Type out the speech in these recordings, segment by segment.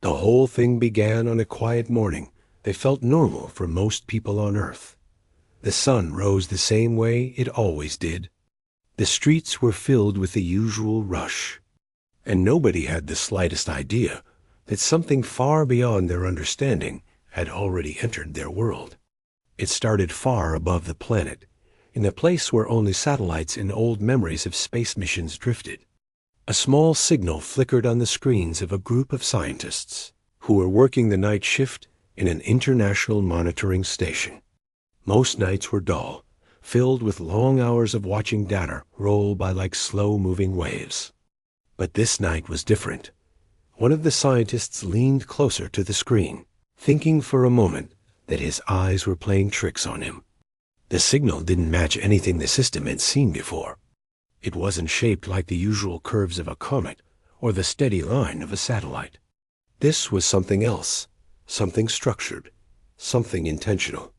The whole thing began on a quiet morning that felt normal for most people on Earth. The sun rose the same way it always did. The streets were filled with the usual rush, and nobody had the slightest idea that something far beyond their understanding had already entered their world. It started far above the planet, in a place where only satellites and old memories of space missions drifted. A small signal flickered on the screens of a group of scientists who were working the night shift in an international monitoring station. Most nights were dull, filled with long hours of watching data roll by like slow-moving waves. But this night was different. One of the scientists leaned closer to the screen, thinking for a moment that his eyes were playing tricks on him. The signal didn't match anything the system had seen before. It wasn't shaped like the usual curves of a comet or the steady line of a satellite. This was something else, something structured, something intentional.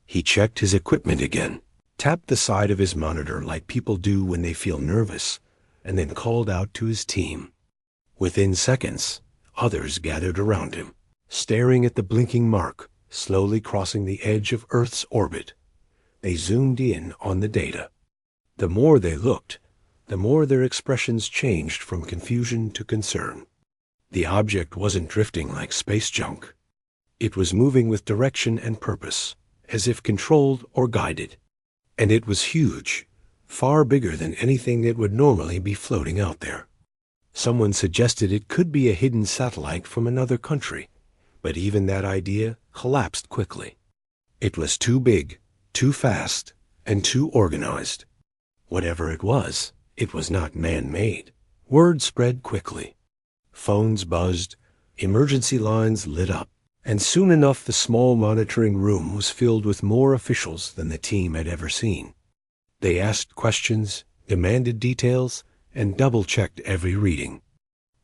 He checked his equipment again, tapped the side of his monitor like people do when they feel nervous, and then called out to his team. Within seconds, others gathered around him, staring at the blinking mark slowly crossing the edge of Earth's orbit. They zoomed in on the data. The more they looked, the more their expressions changed from confusion to concern. The object wasn't drifting like space junk. It was moving with direction and purpose, as if controlled or guided. And it was huge, far bigger than anything that would normally be floating out there. Someone suggested it could be a hidden satellite from another country, but even that idea collapsed quickly. It was too big, too fast, and too organized. Whatever it was not man-made. Word spread quickly. Phones buzzed, emergency lines lit up, and soon enough the small monitoring room was filled with more officials than the team had ever seen. They asked questions, demanded details, and double-checked every reading.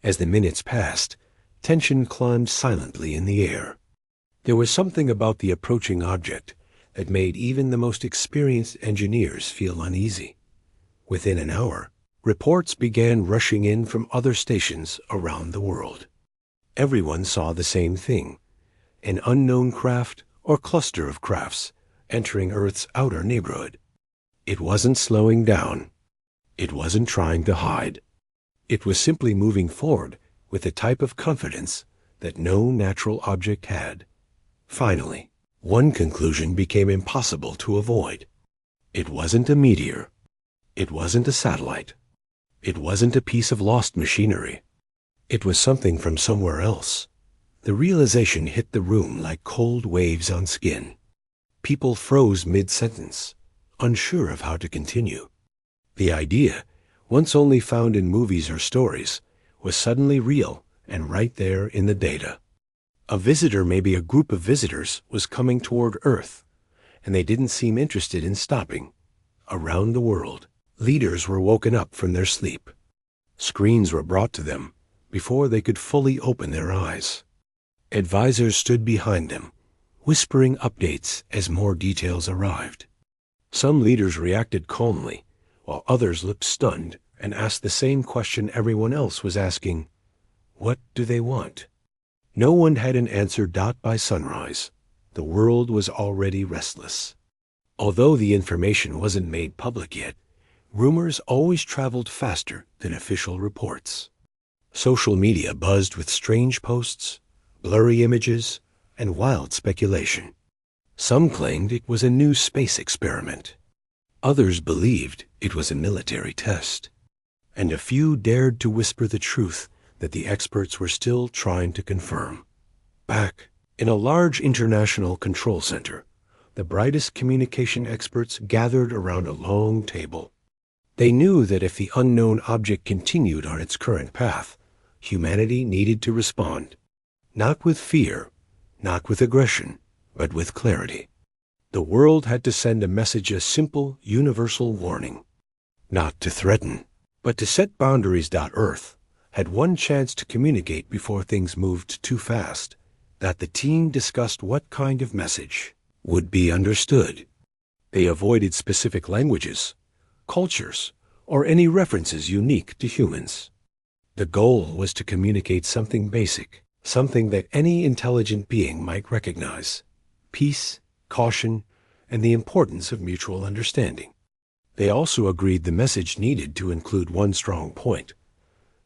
As the minutes passed, tension climbed silently in the air. There was something about the approaching object that made even the most experienced engineers feel uneasy. Within an hour, reports began rushing in from other stations around the world. Everyone saw the same thing: an unknown craft or cluster of crafts entering Earth's outer neighborhood. It wasn't slowing down. It wasn't trying to hide. It was simply moving forward with a type of confidence that no natural object had. Finally, one conclusion became impossible to avoid. It wasn't a meteor. It wasn't a satellite. It wasn't a piece of lost machinery. It was something from somewhere else. The realization hit the room like cold waves on skin. People froze mid-sentence, unsure of how to continue. The idea, once only found in movies or stories, was suddenly real and right there in the data. A visitor, maybe a group of visitors, was coming toward Earth, and they didn't seem interested in stopping. Around the world, leaders were woken up from their sleep. Screens were brought to them before they could fully open their eyes. Advisors stood behind them, whispering updates as more details arrived. Some leaders reacted calmly, while others looked stunned and asked the same question everyone else was asking: what do they want? No one had an answer. By sunrise, the world was already restless. Although the information wasn't made public yet, rumors always traveled faster than official reports. Social media buzzed with strange posts, blurry images, and wild speculation. Some claimed it was a new space experiment. Others believed it was a military test. And a few dared to whisper the truth that the experts were still trying to confirm. Back in a large international control center, the brightest communication experts gathered around a long table. They knew that if the unknown object continued on its current path, humanity needed to respond. Not with fear, not with aggression, but with clarity. The world had to send a message, a simple, universal warning. Not to threaten, but to set boundaries. Earth had one chance to communicate before things moved too fast, that the team discussed what kind of message would be understood. They avoided specific languages, cultures, or any references unique to humans. The goal was to communicate something basic, something that any intelligent being might recognize: peace, caution, and the importance of mutual understanding. They also agreed the message needed to include one strong point: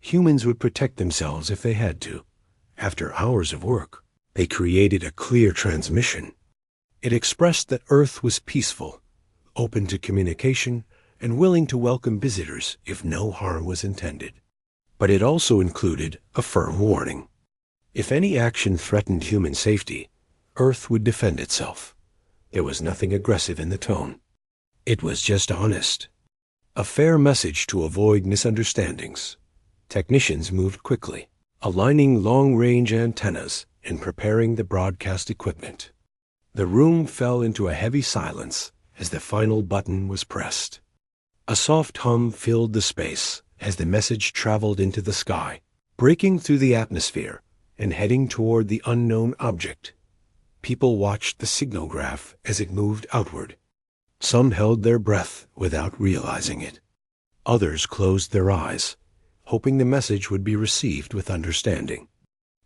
humans would protect themselves if they had to. After hours of work, they created a clear transmission. It expressed that Earth was peaceful, open to communication, and willing to welcome visitors if no harm was intended. But it also included a firm warning. If any action threatened human safety, Earth would defend itself. There was nothing aggressive in the tone. It was just honest. A fair message to avoid misunderstandings. Technicians moved quickly, aligning long-range antennas and preparing the broadcast equipment. The room fell into a heavy silence as the final button was pressed. A soft hum filled the space as the message traveled into the sky, breaking through the atmosphere and heading toward the unknown object. People watched the signal graph as it moved outward. Some held their breath without realizing it. Others closed their eyes, hoping the message would be received with understanding.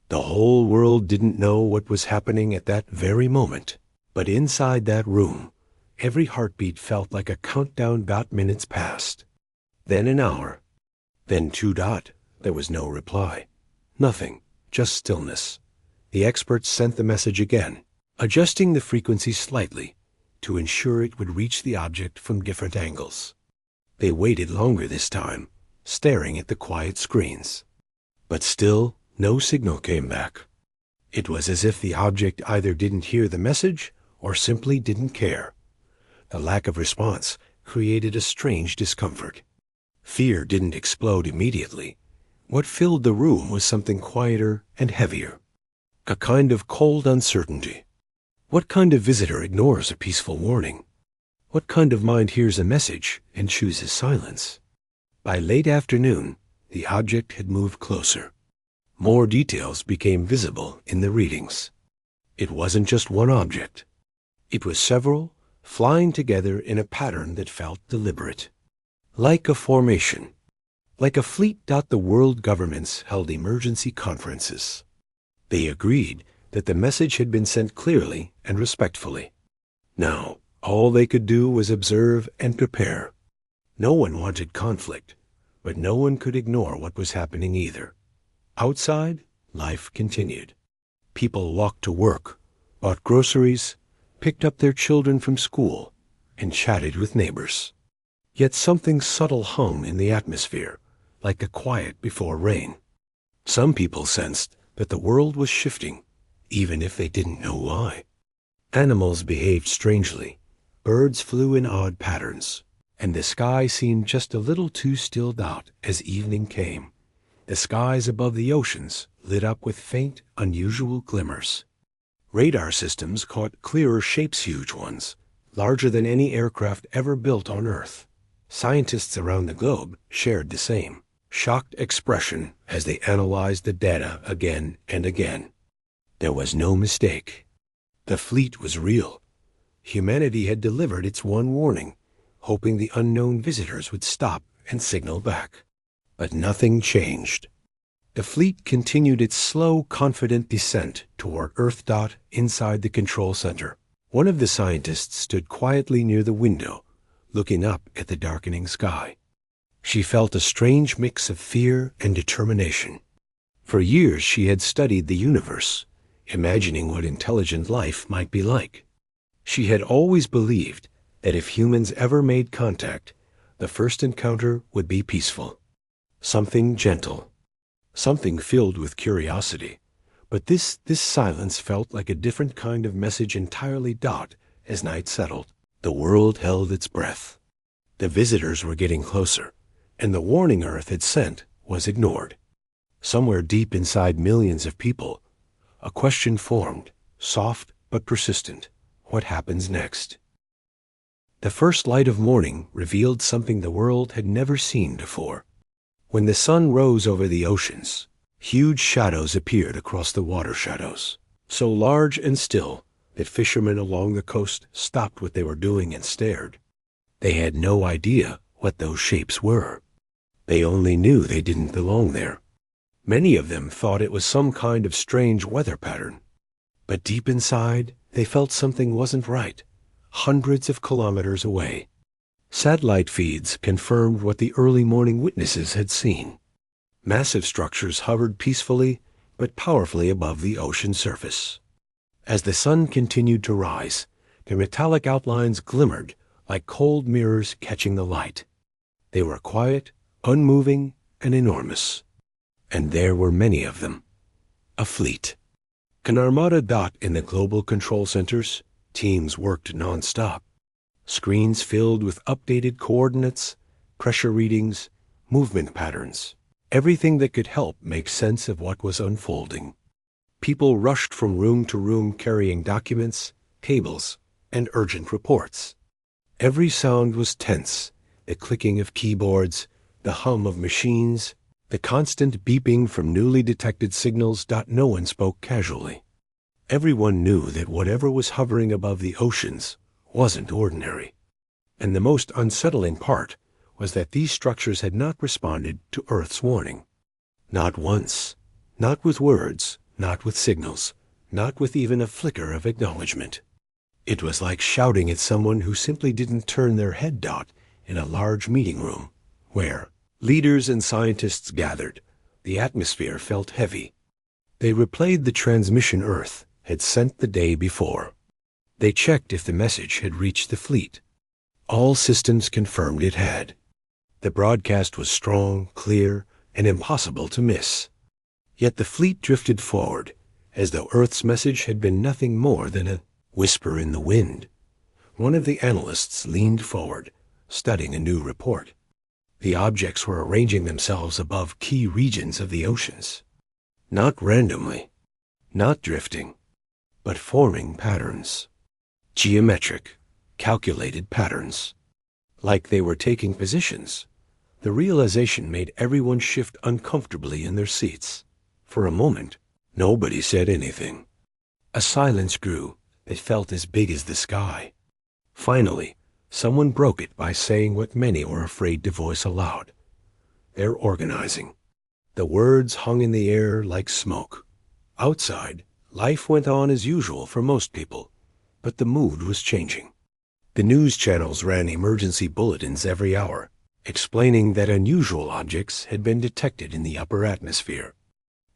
The whole world didn't know what was happening at that very moment, but inside that room, every heartbeat felt like a countdown. Minutes passed. Then an hour. Then 2. There was no reply. Nothing, just stillness. The experts sent the message again, adjusting the frequency slightly to ensure it would reach the object from different angles. They waited longer this time, staring at the quiet screens. But still, no signal came back. It was as if the object either didn't hear the message or simply didn't care. The lack of response created a strange discomfort. Fear didn't explode immediately. What filled the room was something quieter and heavier. A kind of cold uncertainty. What kind of visitor ignores a peaceful warning? What kind of mind hears a message and chooses silence? By late afternoon, the object had moved closer. More details became visible in the readings. It wasn't just one object. It was several, flying together in a pattern that felt deliberate. Like a formation. Like a fleet. The world governments held emergency conferences. They agreed that the message had been sent clearly and respectfully. Now, all they could do was observe and prepare. No one wanted conflict, but no one could ignore what was happening either. Outside, life continued. People walked to work, bought groceries, picked up their children from school, and chatted with neighbors. Yet something subtle hung in the atmosphere, like a quiet before rain. Some people sensed that the world was shifting, even if they didn't know why. Animals behaved strangely. Birds flew in odd patterns, and the sky seemed just a little too stilled out as evening came. The skies above the oceans lit up with faint, unusual glimmers. Radar systems caught clearer shapes, huge ones, larger than any aircraft ever built on Earth. Scientists around the globe shared the same shocked expression as they analyzed the data again and again. There was no mistake. The fleet was real. Humanity had delivered its one warning, hoping the unknown visitors would stop and signal back. But nothing changed. The fleet continued its slow, confident descent toward Earth. Inside the control center, one of the scientists stood quietly near the window, looking up at the darkening sky. She felt a strange mix of fear and determination. For years she had studied the universe, imagining what intelligent life might be like. She had always believed that if humans ever made contact, the first encounter would be peaceful. Something gentle. Something filled with curiosity. But this silence felt like a different kind of message entirely. As night settled, the world held its breath. The visitors were getting closer, and the warning Earth had sent was ignored. Somewhere deep inside millions of people, a question formed, soft but persistent. What happens next? The first light of morning revealed something the world had never seen before. When the sun rose over the oceans, huge shadows appeared across the water shadows, so large and still that fishermen along the coast stopped what they were doing and stared. They had no idea what those shapes were. They only knew they didn't belong there. Many of them thought it was some kind of strange weather pattern. But deep inside, they felt something wasn't right, hundreds of kilometers away. Satellite feeds confirmed what the early morning witnesses had seen. Massive structures hovered peacefully but powerfully above the ocean surface. As the sun continued to rise, their metallic outlines glimmered like cold mirrors catching the light. They were quiet, unmoving, and enormous. And there were many of them. A fleet. An Armada dot in the global control centers. Teams worked non-stop. Screens filled with updated coordinates, pressure readings, movement patterns. Everything that could help make sense of what was unfolding. People rushed from room to room carrying documents, cables, and urgent reports. Every sound was tense, the clicking of keyboards, the hum of machines, the constant beeping from newly detected signals. No one spoke casually. Everyone knew that whatever was hovering above the oceans wasn't ordinary. And the most unsettling part was that these structures had not responded to Earth's warning. Not once. Not with words, not with signals, not with even a flicker of acknowledgement. It was like shouting at someone who simply didn't turn their head. In a large meeting room, where leaders and scientists gathered, the atmosphere felt heavy. They replayed the transmission Earth had sent the day before. They checked if the message had reached the fleet. All systems confirmed it had. The broadcast was strong, clear, and impossible to miss. Yet the fleet drifted forward, as though Earth's message had been nothing more than a whisper in the wind. One of the analysts leaned forward, studying a new report. The objects were arranging themselves above key regions of the oceans. Not randomly, not drifting, but forming patterns. Geometric, calculated patterns. Like they were taking positions. The realization made everyone shift uncomfortably in their seats. For a moment, nobody said anything. A silence grew that felt as big as the sky. Finally, someone broke it by saying what many were afraid to voice aloud. They're organizing. The words hung in the air like smoke. Outside, life went on as usual for most people, but the mood was changing. The news channels ran emergency bulletins every hour, explaining that unusual objects had been detected in the upper atmosphere.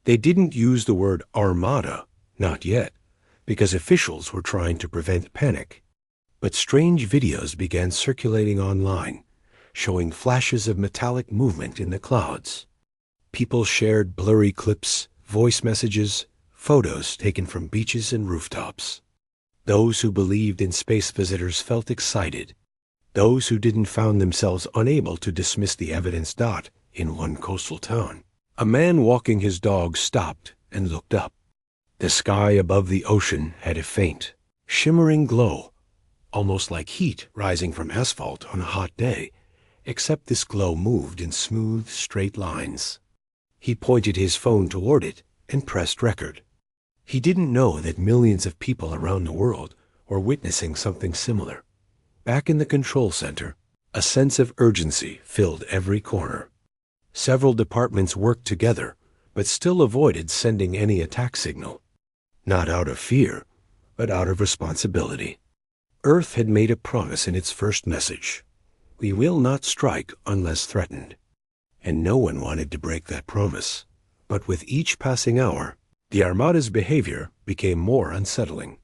They didn't use the word Armada, not yet, because officials were trying to prevent panic. But strange videos began circulating online, showing flashes of metallic movement in the clouds. People shared blurry clips, voice messages, photos taken from beaches and rooftops. Those who believed in space visitors felt excited. Those who didn't found themselves unable to dismiss the evidence. In one coastal town, a man walking his dog stopped and looked up. The sky above the ocean had a faint, shimmering glow, almost like heat rising from asphalt on a hot day, except this glow moved in smooth, straight lines. He pointed his phone toward it and pressed record. He didn't know that millions of people around the world were witnessing something similar. Back in the control center, a sense of urgency filled every corner. Several departments worked together, but still avoided sending any attack signal. Not out of fear, but out of responsibility. Earth had made a promise in its first message. We will not strike unless threatened. And no one wanted to break that promise. But with each passing hour, the Armada's behavior became more unsettling.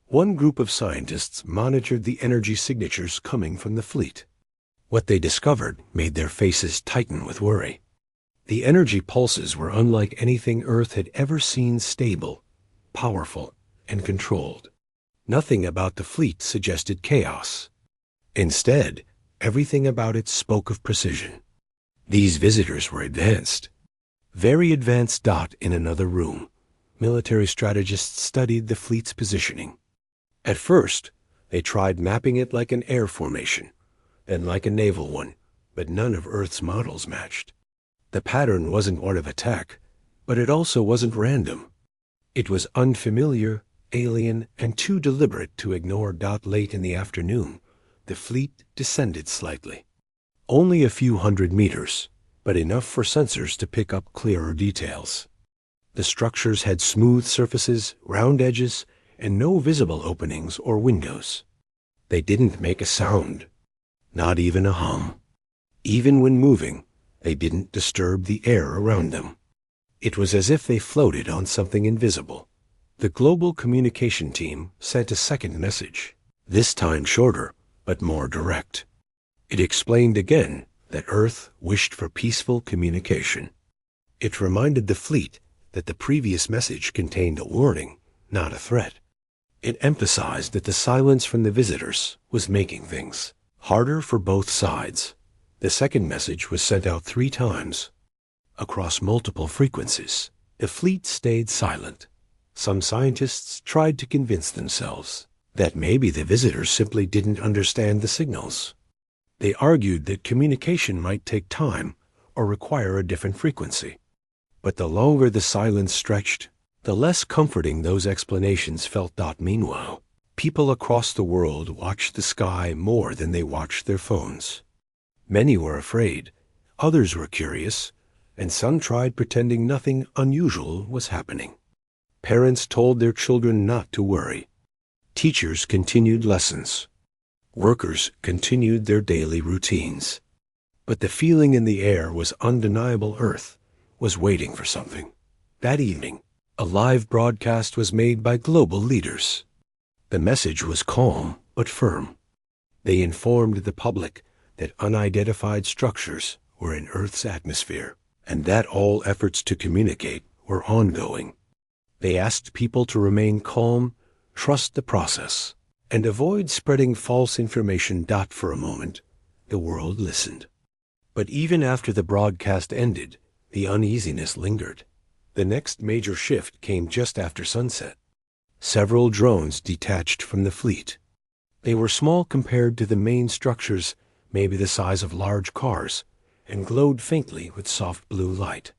One group of scientists monitored the energy signatures coming from the fleet. What they discovered made their faces tighten with worry. The energy pulses were unlike anything Earth had ever seen, stable, powerful, and controlled. Nothing about the fleet suggested chaos. Instead, everything about it spoke of precision. These visitors were advanced. Very advanced. In another room, military strategists studied the fleet's positioning. At first, they tried mapping it like an air formation, then like a naval one, but none of Earth's models matched. The pattern wasn't one of attack, but it also wasn't random. It was unfamiliar, alien, and too deliberate to ignore. Late in the afternoon, the fleet descended slightly. Only a few hundred meters, but enough for sensors to pick up clearer details. The structures had smooth surfaces, round edges, and no visible openings or windows. They didn't make a sound, not even a hum. Even when moving, they didn't disturb the air around them. It was as if they floated on something invisible. The global communication team sent a second message, this time shorter, but more direct. It explained again that Earth wished for peaceful communication. It reminded the fleet that the previous message contained a warning, not a threat. It emphasized that the silence from the visitors was making things harder for both sides. The second message was sent out 3 times. Across multiple frequencies, the fleet stayed silent. Some scientists tried to convince themselves that maybe the visitors simply didn't understand the signals. They argued that communication might take time or require a different frequency. But the longer the silence stretched, the less comforting those explanations felt. Meanwhile, people across the world watched the sky more than they watched their phones. Many were afraid, others were curious, and some tried pretending nothing unusual was happening. Parents told their children not to worry. Teachers continued lessons. Workers continued their daily routines. But the feeling in the air was undeniable. Earth was waiting for something. That evening, a live broadcast was made by global leaders. The message was calm but firm. They informed the public that unidentified structures were in Earth's atmosphere, and that all efforts to communicate were ongoing. They asked people to remain calm, trust the process, and avoid spreading false information. For a moment, the world listened. But even after the broadcast ended, the uneasiness lingered. The next major shift came just after sunset. Several drones detached from the fleet. They were small compared to the main structures, maybe the size of large cars, and glowed faintly with soft blue light.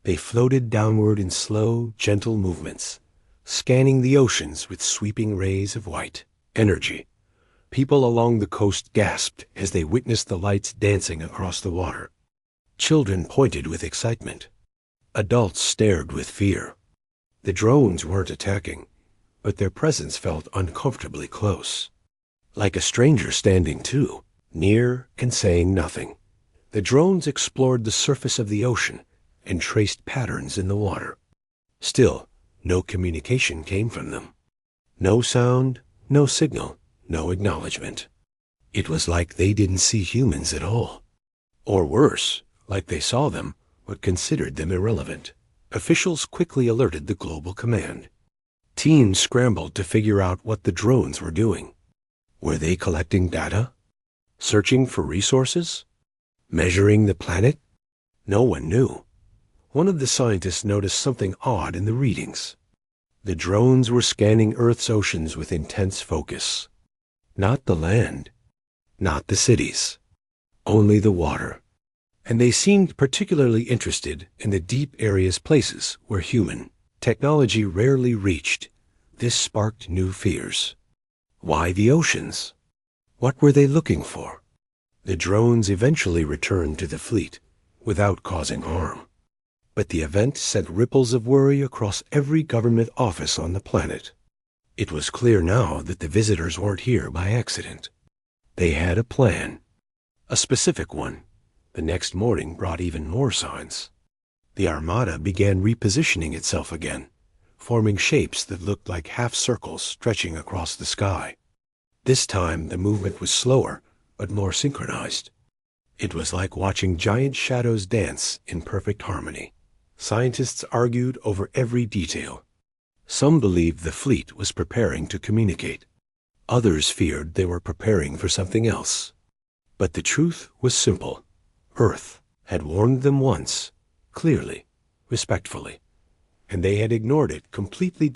They floated downward in slow, gentle movements, scanning the oceans with sweeping rays of white energy. People along the coast gasped as they witnessed the lights dancing across the water. Children pointed with excitement. Adults stared with fear. The drones weren't attacking, but their presence felt uncomfortably close. Like a stranger standing too, near and saying nothing. The drones explored the surface of the ocean and traced patterns in the water. Still, no communication came from them. No sound, no signal, no acknowledgement. It was like they didn't see humans at all. Or worse, like they saw them, but considered them irrelevant. Officials quickly alerted the global command. Teams scrambled to figure out what the drones were doing. Were they collecting data? Searching for resources? Measuring the planet? No one knew. One of the scientists noticed something odd in the readings. The drones were scanning Earth's oceans with intense focus. Not the land, not the cities, only the water. And they seemed particularly interested in the deep areas, places where human technology rarely reached. This sparked new fears. Why the oceans? What were they looking for? The drones eventually returned to the fleet without causing harm. But the event sent ripples of worry across every government office on the planet. It was clear now that the visitors weren't here by accident. They had a plan, a specific one. The next morning brought even more signs. The Armada began repositioning itself again, forming shapes that looked like half circles stretching across the sky. This time the movement was slower, but more synchronized. It was like watching giant shadows dance in perfect harmony. Scientists argued over every detail. Some believed the fleet was preparing to communicate. Others feared they were preparing for something else. But the truth was simple. Earth had warned them once, clearly, respectfully, and they had ignored it completely.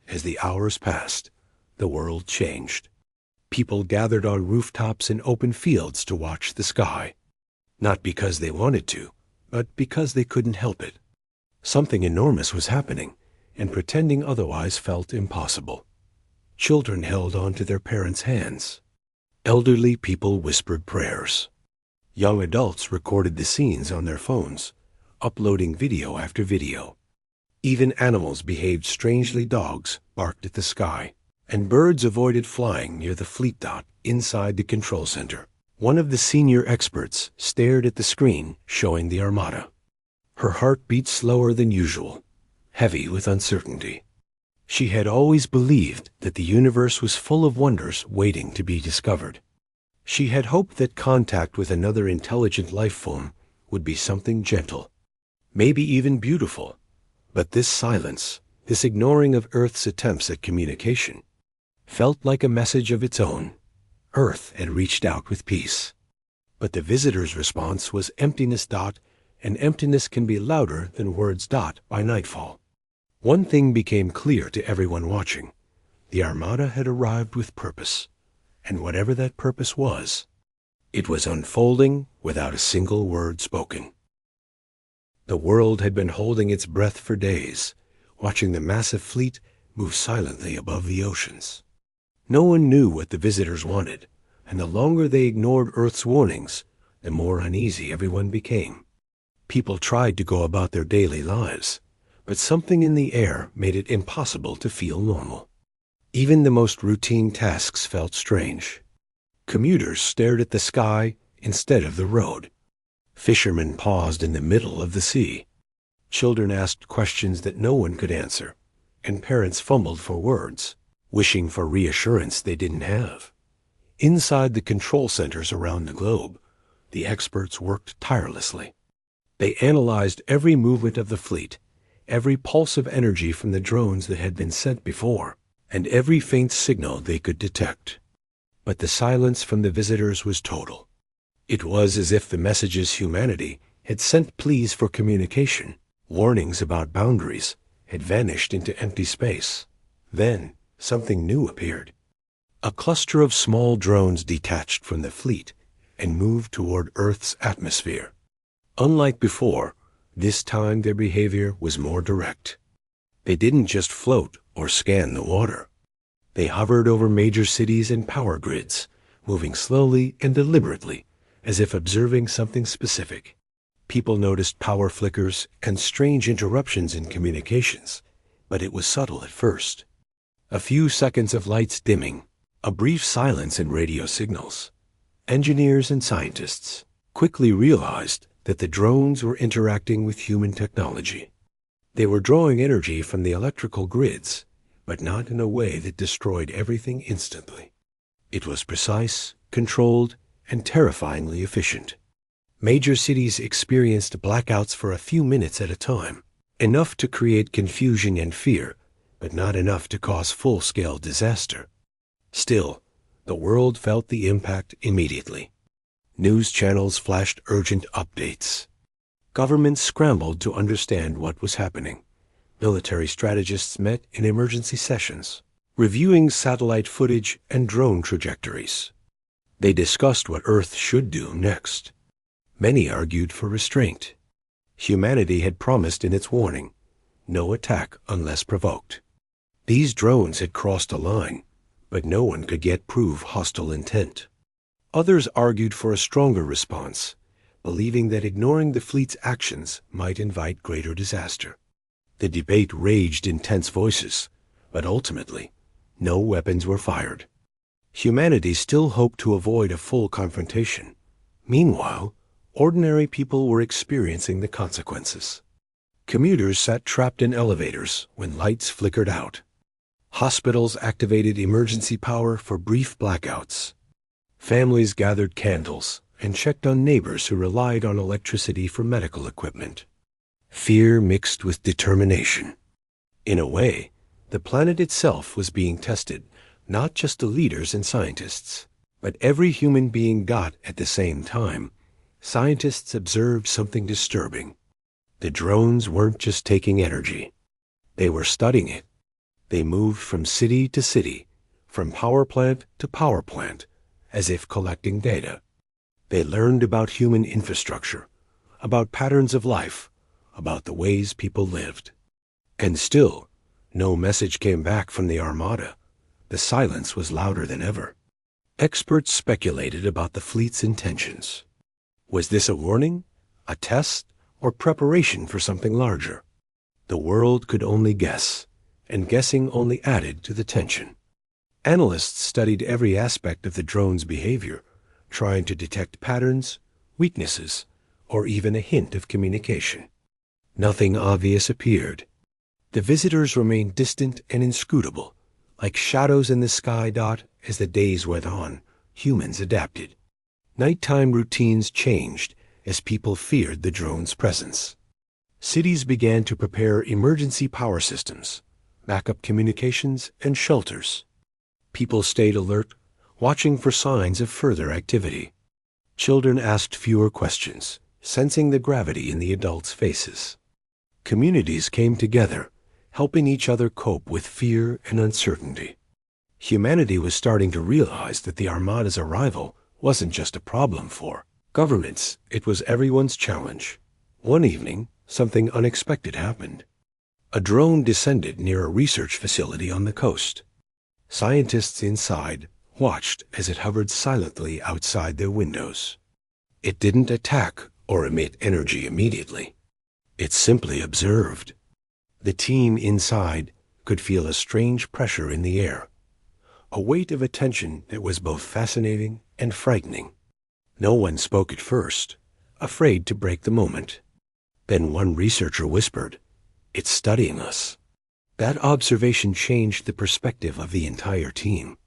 As the hours passed, the world changed. People gathered on rooftops and open fields to watch the sky, not because they wanted to, but because they couldn't help it. Something enormous was happening, and pretending otherwise felt impossible. Children held on to their parents' hands. Elderly people whispered prayers. Young adults recorded the scenes on their phones, uploading video after video. Even animals behaved strangely. Dogs barked at the sky, and birds avoided flying near the fleet dot inside the control center. One of the senior experts stared at the screen showing the Armada. Her heart beat slower than usual, heavy with uncertainty. She had always believed that the universe was full of wonders waiting to be discovered. She had hoped that contact with another intelligent life form would be something gentle, maybe even beautiful. But this silence, this ignoring of Earth's attempts at communication, felt like a message of its own. Earth had reached out with peace. But the visitor's response was emptiness. And emptiness can be louder than words. By nightfall, one thing became clear to everyone watching. The Armada had arrived with purpose, and whatever that purpose was, it was unfolding without a single word spoken. The world had been holding its breath for days, watching the massive fleet move silently above the oceans. No one knew what the visitors wanted, and the longer they ignored Earth's warnings, the more uneasy everyone became. People tried to go about their daily lives, but something in the air made it impossible to feel normal. Even the most routine tasks felt strange. Commuters stared at the sky instead of the road. Fishermen paused in the middle of the sea. Children asked questions that no one could answer, and parents fumbled for words, wishing for reassurance they didn't have. Inside the control centers around the globe, the experts worked tirelessly. They analyzed every movement of the fleet, every pulse of energy from the drones that had been sent before, and every faint signal they could detect. But the silence from the visitors was total. It was as if the messages humanity had sent, pleas for communication, warnings about boundaries, had vanished into empty space. Then something new appeared. A cluster of small drones detached from the fleet and moved toward Earth's atmosphere. Unlike before, this time their behavior was more direct. They didn't just float or scan the water. They hovered over major cities and power grids, moving slowly and deliberately, as if observing something specific. People noticed power flickers and strange interruptions in communications, but it was subtle at first. A few seconds of lights dimming, a brief silence in radio signals. Engineers and scientists quickly realized that the drones were interacting with human technology. They were drawing energy from the electrical grids, but not in a way that destroyed everything instantly. It was precise, controlled, and terrifyingly efficient. Major cities experienced blackouts for a few minutes at a time, enough to create confusion and fear, but not enough to cause full-scale disaster. Still, the world felt the impact immediately. News channels flashed urgent updates. Governments scrambled to understand what was happening. Military strategists met in emergency sessions, reviewing satellite footage and drone trajectories. They discussed what Earth should do next. Many argued for restraint. Humanity had promised in its warning, no attack unless provoked. These drones had crossed a line, but no one could yet prove hostile intent. Others argued for a stronger response, believing that ignoring the fleet's actions might invite greater disaster. The debate raged in tense voices, but ultimately, no weapons were fired. Humanity still hoped to avoid a full confrontation. Meanwhile, ordinary people were experiencing the consequences. Commuters sat trapped in elevators when lights flickered out. Hospitals activated emergency power for brief blackouts. Families gathered candles and checked on neighbors who relied on electricity for medical equipment. Fear mixed with determination. In a way, the planet itself was being tested, not just the leaders and scientists, but every human being. At the same time, scientists observed something disturbing. The drones weren't just taking energy. They were studying it. They moved from city to city, from power plant to power plant, as if collecting data. They learned about human infrastructure, about patterns of life, about the ways people lived. And still, no message came back from the Armada. The silence was louder than ever. Experts speculated about the fleet's intentions. Was this a warning, a test, or preparation for something larger? The world could only guess, and guessing only added to the tension. Analysts studied every aspect of the drone's behavior, trying to detect patterns, weaknesses, or even a hint of communication. Nothing obvious appeared. The visitors remained distant and inscrutable, like shadows in the sky. As the days went on, humans adapted. Nighttime routines changed as people feared the drone's presence. Cities began to prepare emergency power systems, backup communications, and shelters. People stayed alert, watching for signs of further activity. Children asked fewer questions, sensing the gravity in the adults' faces. Communities came together, helping each other cope with fear and uncertainty. Humanity was starting to realize that the Armada's arrival wasn't just a problem for governments, it was everyone's challenge. One evening, something unexpected happened. A drone descended near a research facility on the coast. Scientists inside watched as it hovered silently outside their windows. It didn't attack or emit energy immediately. It simply observed. The team inside could feel a strange pressure in the air, a weight of attention that was both fascinating and frightening. No one spoke at first, afraid to break the moment. Then one researcher whispered, "It's studying us." That observation changed the perspective of the entire team.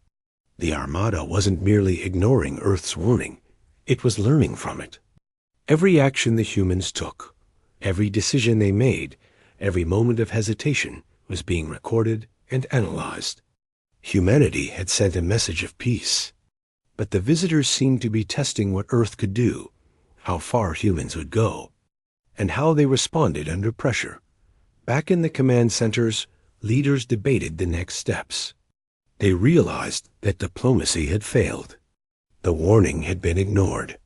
The Armada wasn't merely ignoring Earth's warning, it was learning from it. Every action the humans took, every decision they made, every moment of hesitation was being recorded and analyzed. Humanity had sent a message of peace, but the visitors seemed to be testing what Earth could do, how far humans would go, and how they responded under pressure. Back in the command centers, leaders debated the next steps. They realized that diplomacy had failed. The warning had been ignored.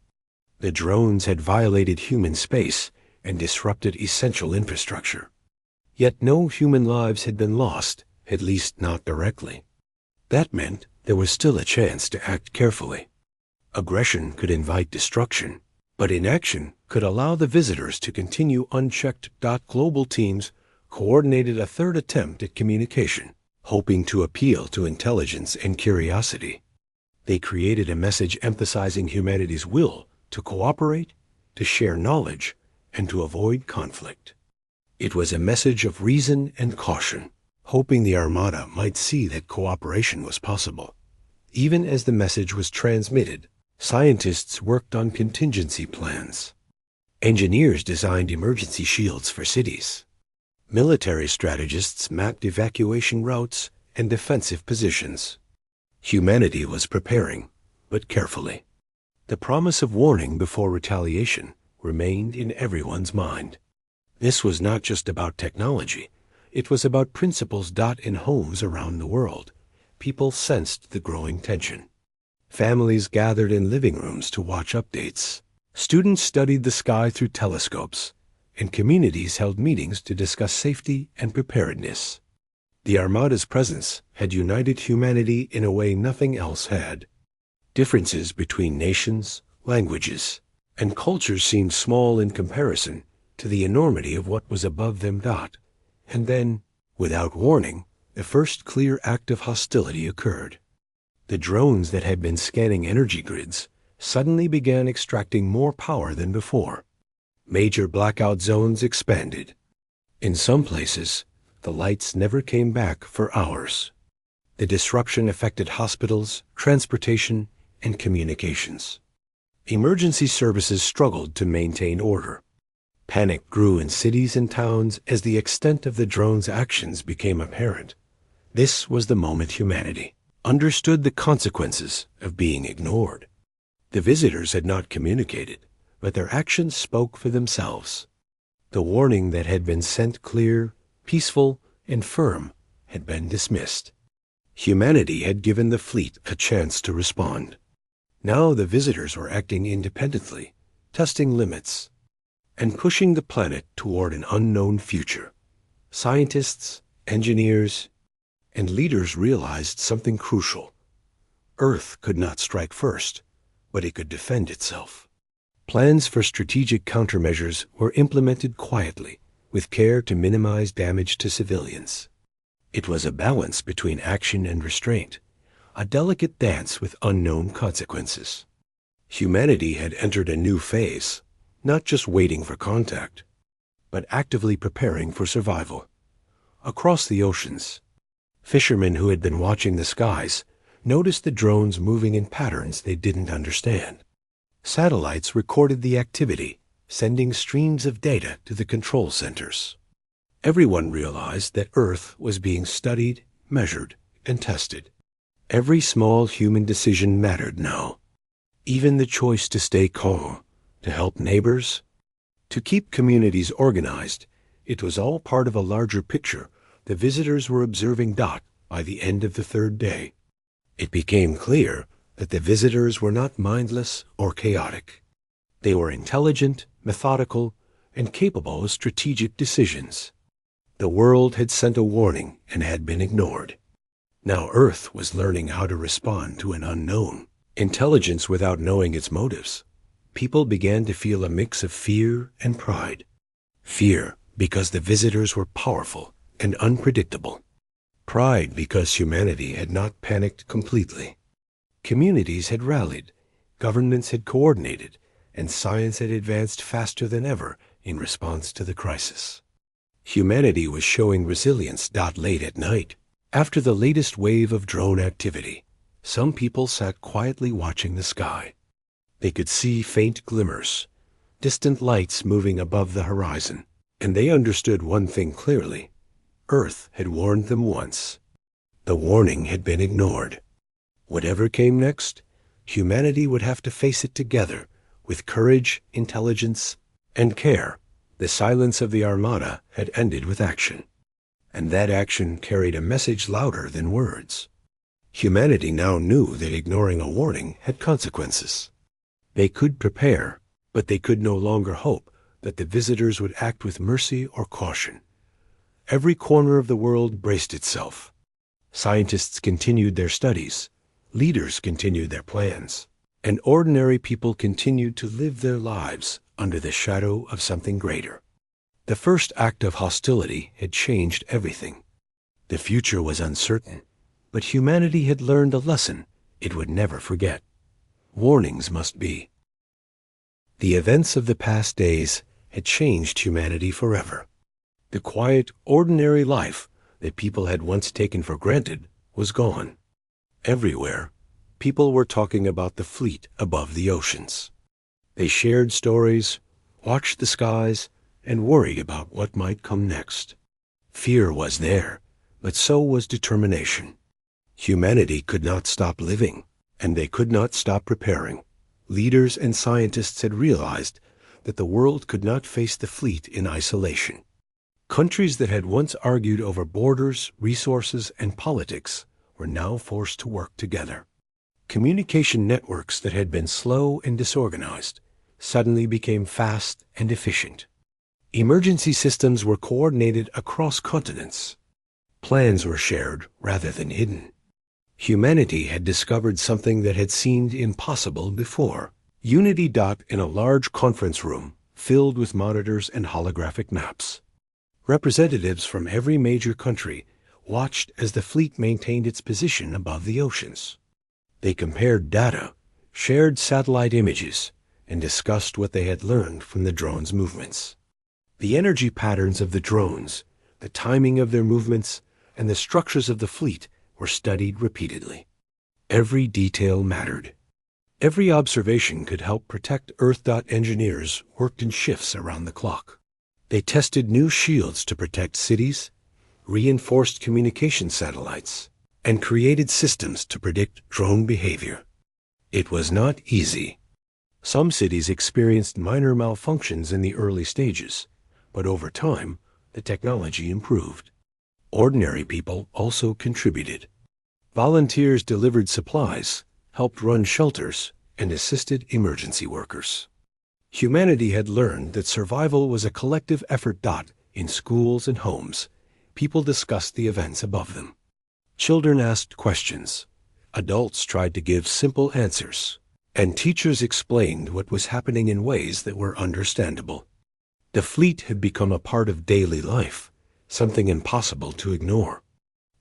The drones had violated human space and disrupted essential infrastructure. Yet no human lives had been lost, at least not directly. That meant there was still a chance to act carefully. Aggression could invite destruction, but inaction could allow the visitors to continue unchecked. Global teams coordinated a third attempt at communication, hoping to appeal to intelligence and curiosity. They created a message emphasizing humanity's will to cooperate, to share knowledge, and to avoid conflict. It was a message of reason and caution, hoping the Armada might see that cooperation was possible. Even as the message was transmitted, scientists worked on contingency plans. Engineers designed emergency shields for cities. Military strategists mapped evacuation routes and defensive positions. Humanity was preparing, but carefully. The promise of warning before retaliation remained in everyone's mind. This was not just about technology. It was about principles. In homes around the world, people sensed the growing tension. Families gathered in living rooms to watch updates. Students studied the sky through telescopes, and communities held meetings to discuss safety and preparedness. The Armada's presence had united humanity in a way nothing else had. Differences between nations, languages, and cultures seemed small in comparison to the enormity of what was above them. And then, without warning, the first clear act of hostility occurred. The drones that had been scanning energy grids suddenly began extracting more power than before. Major blackout zones expanded. In some places, the lights never came back for hours. The disruption affected hospitals, transportation, and communications. Emergency services struggled to maintain order. Panic grew in cities and towns as the extent of the drone's actions became apparent. This was the moment humanity understood the consequences of being ignored. The visitors had not communicated, but their actions spoke for themselves. The warning that had been sent clear, peaceful, and firm had been dismissed. Humanity had given the fleet a chance to respond. Now the visitors were acting independently, testing limits, and pushing the planet toward an unknown future. Scientists, engineers, and leaders realized something crucial. Earth could not strike first, but it could defend itself. Plans for strategic countermeasures were implemented quietly, with care to minimize damage to civilians. It was a balance between action and restraint, a delicate dance with unknown consequences. Humanity had entered a new phase, not just waiting for contact, but actively preparing for survival. Across the oceans, fishermen who had been watching the skies noticed the drones moving in patterns they didn't understand. Satellites recorded the activity, sending streams of data to the control centers. Everyone realized that Earth was being studied, measured, and tested. Every small human decision mattered now. Even the choice to stay calm, to help neighbors, to keep communities organized, it was all part of a larger picture the visitors were observing. By the end of the third day, it became clear that the visitors were not mindless or chaotic. They were intelligent, methodical, and capable of strategic decisions. The world had sent a warning and had been ignored. Now Earth was learning how to respond to an unknown intelligence without knowing its motives. People began to feel a mix of fear and pride. Fear because the visitors were powerful and unpredictable. Pride because humanity had not panicked completely. Communities had rallied, governments had coordinated, and science had advanced faster than ever in response to the crisis. Humanity was showing resilience. Late at night, after the latest wave of drone activity, some people sat quietly watching the sky. They could see faint glimmers, distant lights moving above the horizon, and they understood one thing clearly. Earth had warned them once. The warning had been ignored. Whatever came next, humanity would have to face it together, with courage, intelligence, and care. The silence of the Armada had ended with action, and that action carried a message louder than words. Humanity now knew that ignoring a warning had consequences. They could prepare, but they could no longer hope that the visitors would act with mercy or caution. Every corner of the world braced itself. Scientists continued their studies, leaders continued their plans, and ordinary people continued to live their lives under the shadow of something greater. The first act of hostility had changed everything. The future was uncertain, but humanity had learned a lesson it would never forget. Warnings must be. The events of the past days had changed humanity forever. The quiet, ordinary life that people had once taken for granted was gone. Everywhere, people were talking about the fleet above the oceans. They shared stories, watched the skies, and worried about what might come next. Fear was there, but so was determination. Humanity could not stop living, and they could not stop preparing. Leaders and scientists had realized that the world could not face the fleet in isolation. Countries that had once argued over borders, resources, and politics were now forced to work together. Communication networks that had been slow and disorganized suddenly became fast and efficient. Emergency systems were coordinated across continents. Plans were shared rather than hidden. Humanity had discovered something that had seemed impossible before. Unity. In a large conference room filled with monitors and holographic maps. Representatives from every major country watched as the fleet maintained its position above the oceans. They compared data, shared satellite images, and discussed what they had learned from the drones' movements. The energy patterns of the drones, the timing of their movements, and the structures of the fleet were studied repeatedly. Every detail mattered. Every observation could help protect Earth. Engineers worked in shifts around the clock. They tested new shields to protect cities, reinforced communication satellites, and created systems to predict drone behavior. It was not easy. Some cities experienced minor malfunctions in the early stages, but over time, the technology improved. Ordinary people also contributed. Volunteers delivered supplies, helped run shelters, and assisted emergency workers. Humanity had learned that survival was a collective effort. In schools and homes, people discussed the events above them. Children asked questions. Adults tried to give simple answers. and teachers explained what was happening in ways that were understandable. The fleet had become a part of daily life, something impossible to ignore.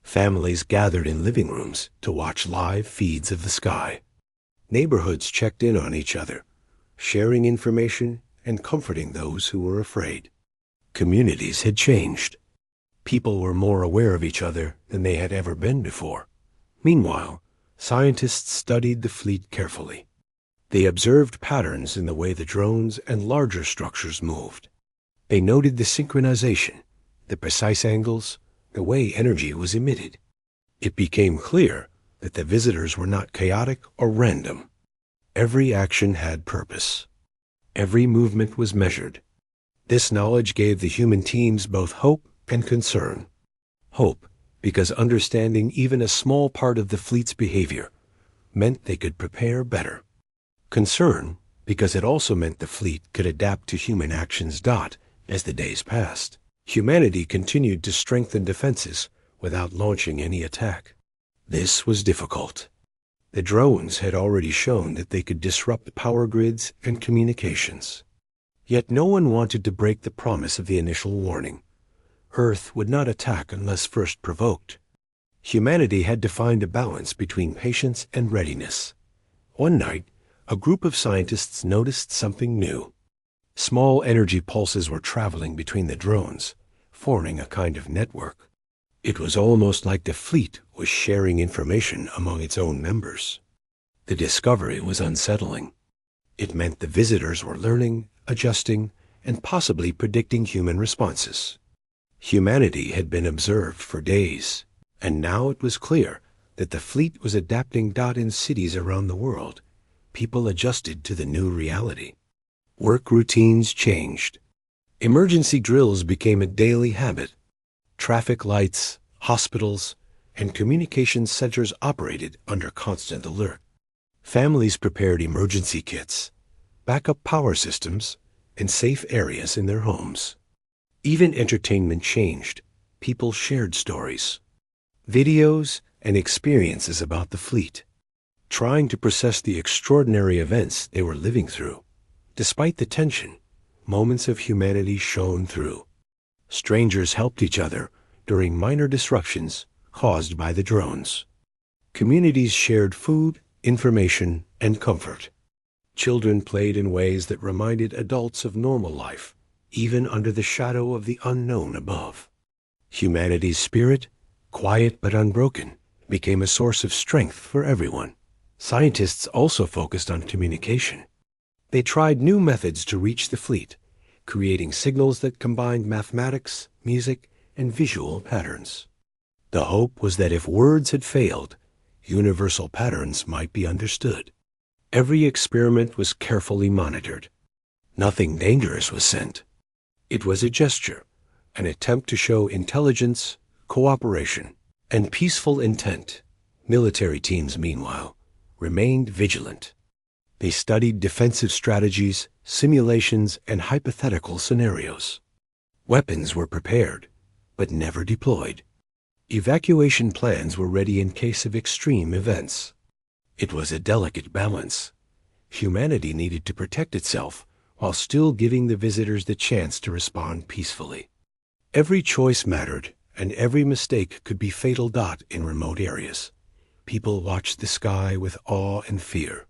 Families gathered in living rooms to watch live feeds of the sky. Neighborhoods checked in on each other, sharing information and comforting those who were afraid. Communities had changed. People were more aware of each other than they had ever been before. Meanwhile, scientists studied the fleet carefully. They observed patterns in the way the drones and larger structures moved. They noted the synchronization, the precise angles, the way energy was emitted. It became clear that the visitors were not chaotic or random. Every action had purpose. Every movement was measured. This knowledge gave the human teams both hope and concern. Hope, because understanding even a small part of the fleet's behavior meant they could prepare better. Concern, because it also meant the fleet could adapt to human actions. As the days passed, humanity continued to strengthen defenses without launching any attack. This was difficult. The drones had already shown that they could disrupt power grids and communications. Yet no one wanted to break the promise of the initial warning. Earth would not attack unless first provoked. Humanity had to find a balance between patience and readiness. One night, a group of scientists noticed something new. Small energy pulses were traveling between the drones, forming a kind of network. It was almost like the fleet was sharing information among its own members. The discovery was unsettling. It meant the visitors were learning, adjusting, and possibly predicting human responses. Humanity had been observed for days, and now it was clear that the fleet was adapting. In cities around the world, people adjusted to the new reality. Work routines changed. Emergency drills became a daily habit. Traffic lights, hospitals, and communications centers operated under constant alert. Families prepared emergency kits, backup power systems, and safe areas in their homes. Even entertainment changed. People shared stories, videos, and experiences about the fleet, trying to process the extraordinary events they were living through. Despite the tension, moments of humanity shone through. Strangers helped each other during minor disruptions caused by the drones. Communities shared food, information, and comfort. Children played in ways that reminded adults of normal life, even under the shadow of the unknown above. Humanity's spirit, quiet but unbroken, became a source of strength for everyone. Scientists also focused on communication. They tried new methods to reach the fleet, creating signals that combined mathematics, music, and visual patterns. The hope was that if words had failed, universal patterns might be understood. Every experiment was carefully monitored. Nothing dangerous was sent. It was a gesture, an attempt to show intelligence, cooperation, and peaceful intent. Military teams, meanwhile, remained vigilant. They studied defensive strategies, simulations, and hypothetical scenarios. Weapons were prepared, but never deployed. Evacuation plans were ready in case of extreme events. It was a delicate balance. Humanity needed to protect itself while still giving the visitors the chance to respond peacefully. Every choice mattered, and every mistake could be fatal. In remote areas, people watched the sky with awe and fear.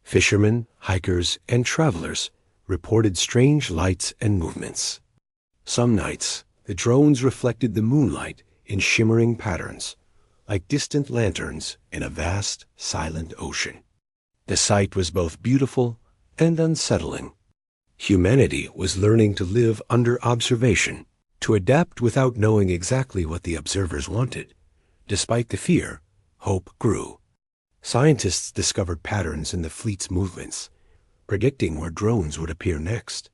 Fishermen, hikers, and travelers reported strange lights and movements. Some nights, the drones reflected the moonlight in shimmering patterns, like distant lanterns in a vast, silent ocean. The sight was both beautiful and unsettling. Humanity was learning to live under observation, to adapt without knowing exactly what the observers wanted. Despite the fear, hope grew. Scientists discovered patterns in the fleet's movements, predicting where drones would appear next.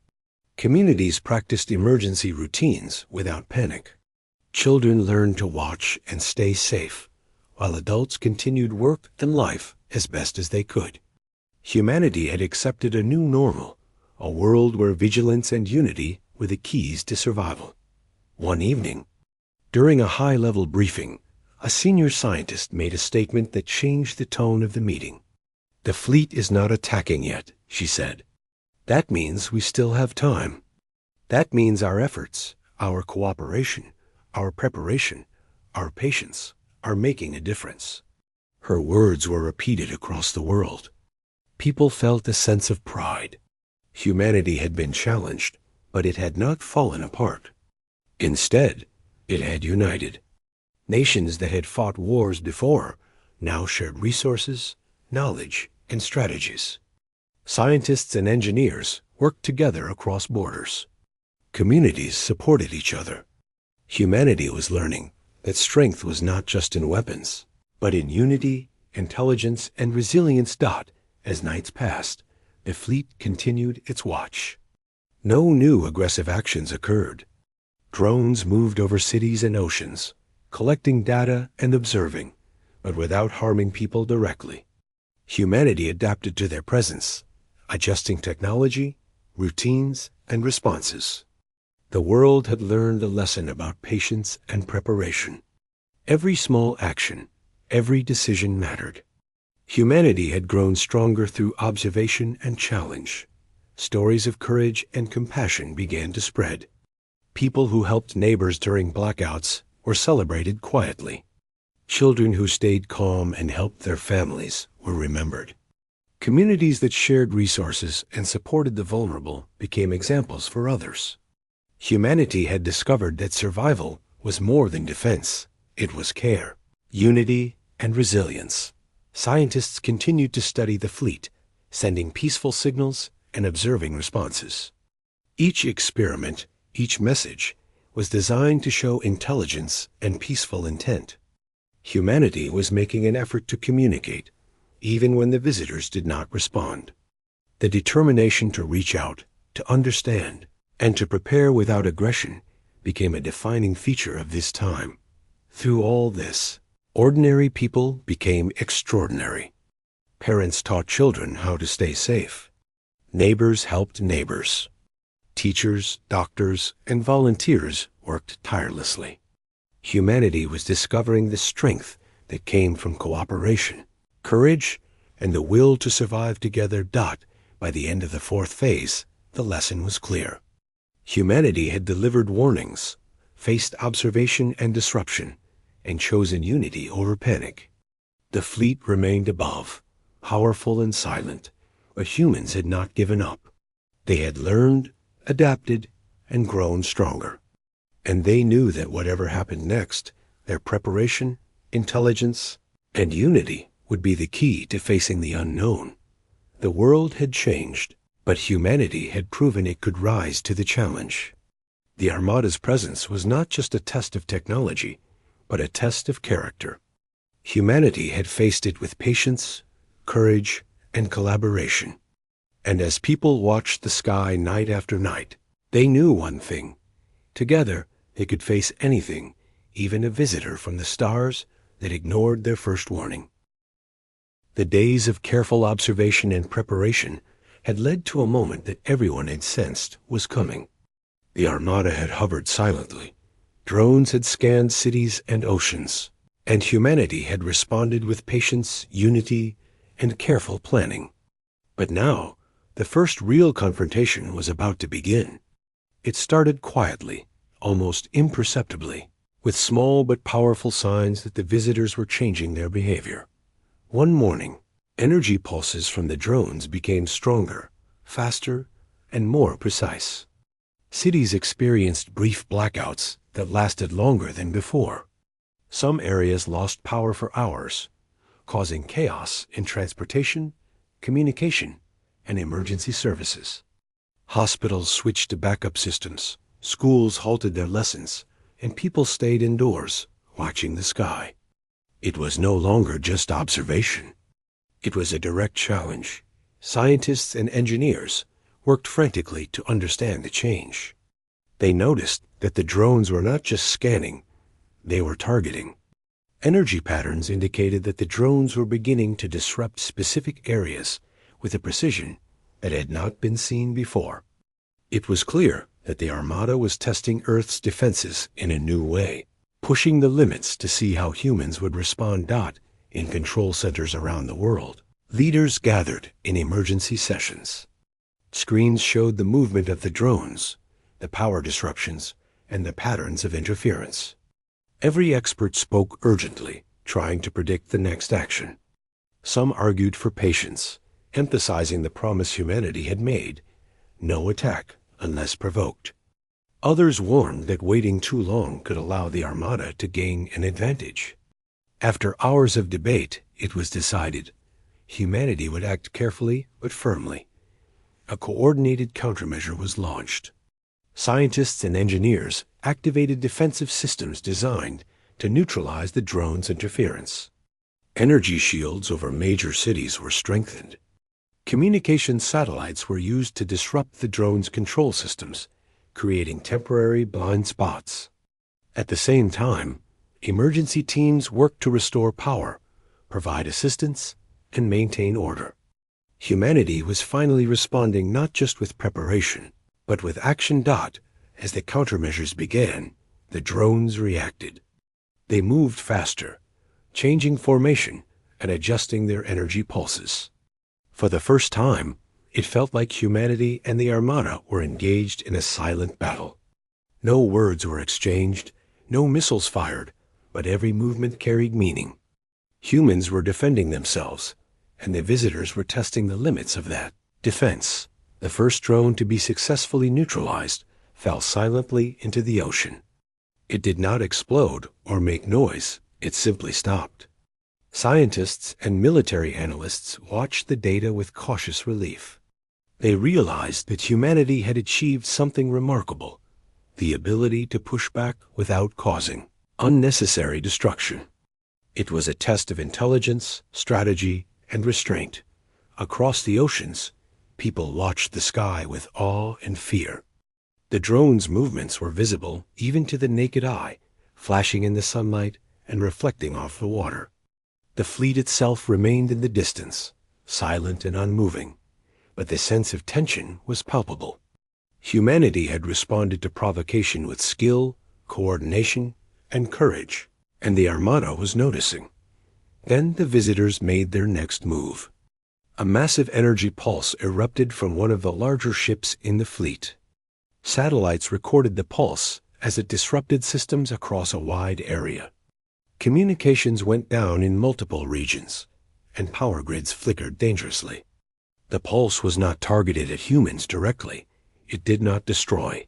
Communities practiced emergency routines without panic. Children learned to watch and stay safe, while adults continued work and life as best as they could. Humanity had accepted a new normal, a world where vigilance and unity were the keys to survival. One evening, during a high-level briefing, a senior scientist made a statement that changed the tone of the meeting. "The fleet is not attacking yet," she said. "That means we still have time. That means our efforts, our cooperation, our preparation, our patience are making a difference." Her words were repeated across the world. People felt a sense of pride. Humanity had been challenged, but it had not fallen apart. Instead, it had united. Nations that had fought wars before now shared resources, knowledge, and strategies. Scientists and engineers worked together across borders. Communities supported each other. Humanity was learning that strength was not just in weapons, but in unity, intelligence, and resilience. As nights passed, the fleet continued its watch. No new aggressive actions occurred. Drones moved over cities and oceans, collecting data and observing, but without harming people directly. Humanity adapted to their presence, adjusting technology, routines, and responses. The world had learned a lesson about patience and preparation. Every small action, every decision mattered. Humanity had grown stronger through observation and challenge. Stories of courage and compassion began to spread. People who helped neighbors during blackouts were celebrated quietly. Children who stayed calm and helped their families were remembered. Communities that shared resources and supported the vulnerable became examples for others. Humanity had discovered that survival was more than defense. It was care, unity, and resilience. Scientists continued to study the fleet, sending peaceful signals and observing responses. Each experiment, each message, was designed to show intelligence and peaceful intent. Humanity was making an effort to communicate, even when the visitors did not respond. The determination to reach out, to understand, and to prepare without aggression became a defining feature of this time. Through all this, ordinary people became extraordinary. Parents taught children how to stay safe. Neighbors helped neighbors. Teachers, doctors, and volunteers worked tirelessly. Humanity was discovering the strength that came from cooperation, courage, and the will to survive together. By the end of the fourth phase, the lesson was clear. Humanity had delivered warnings, faced observation and disruption, and chosen unity over panic. The fleet remained above, powerful and silent, but humans had not given up. They had learned, adapted, and grown stronger. And they knew that whatever happened next, their preparation, intelligence, and unity would be the key to facing the unknown. The world had changed, but humanity had proven it could rise to the challenge. The Armada's presence was not just a test of technology, but a test of character. Humanity had faced it with patience, courage, and collaboration. And as people watched the sky night after night, they knew one thing. Together, they could face anything, even a visitor from the stars that ignored their first warning. The days of careful observation and preparation had led to a moment that everyone had sensed was coming. The Armada had hovered silently. Drones had scanned cities and oceans, and humanity had responded with patience, unity, and careful planning. But now, the first real confrontation was about to begin. It started quietly, almost imperceptibly, with small but powerful signs that the visitors were changing their behavior. One morning, energy pulses from the drones became stronger, faster, and more precise. Cities experienced brief blackouts that lasted longer than before. Some areas lost power for hours, causing chaos in transportation, communication, and emergency services. Hospitals switched to backup systems, schools halted their lessons, and people stayed indoors, watching the sky. It was no longer just observation. It was a direct challenge. Scientists and engineers worked frantically to understand the change. They noticed that the drones were not just scanning, they were targeting. Energy patterns indicated that the drones were beginning to disrupt specific areas with a precision that had not been seen before. It was clear that the Armada was testing Earth's defenses in a new way, pushing the limits to see how humans would respond. In control centers around the world, Leaders gathered in emergency sessions. Screens showed the movement of the drones, the power disruptions, and the patterns of interference. Every expert spoke urgently, trying to predict the next action. Some argued for patience, emphasizing the promise humanity had made: no attack unless provoked. Others warned that waiting too long could allow the Armada to gain an advantage. After hours of debate, it was decided humanity would act carefully but firmly. A coordinated countermeasure was launched. Scientists and engineers activated defensive systems designed to neutralize the drones' interference. Energy shields over major cities were strengthened. Communication satellites were used to disrupt the drones' control systems, creating temporary blind spots. At the same time, emergency teams worked to restore power, provide assistance, and maintain order. Humanity was finally responding not just with preparation, but with action. As the countermeasures began, the drones reacted. They moved faster, changing formation and adjusting their energy pulses. For the first time, it felt like humanity and the Armada were engaged in a silent battle. No words were exchanged, no missiles fired, but every movement carried meaning. Humans were defending themselves, and the visitors were testing the limits of that defense. The first drone to be successfully neutralized fell silently into the ocean. It did not explode or make noise, it simply stopped. Scientists and military analysts watched the data with cautious relief. They realized that humanity had achieved something remarkable: the ability to push back without causing unnecessary destruction. It was a test of intelligence, strategy, and restraint. Across the oceans, people watched the sky with awe and fear. The drones' movements were visible even to the naked eye, flashing in the sunlight and reflecting off the water. The fleet itself remained in the distance, silent and unmoving, but the sense of tension was palpable. Humanity had responded to provocation with skill, coordination, and courage, and the Armada was noticing. Then the visitors made their next move. A massive energy pulse erupted from one of the larger ships in the fleet. Satellites recorded the pulse as it disrupted systems across a wide area. Communications went down in multiple regions, and power grids flickered dangerously. The pulse was not targeted at humans directly. It did not destroy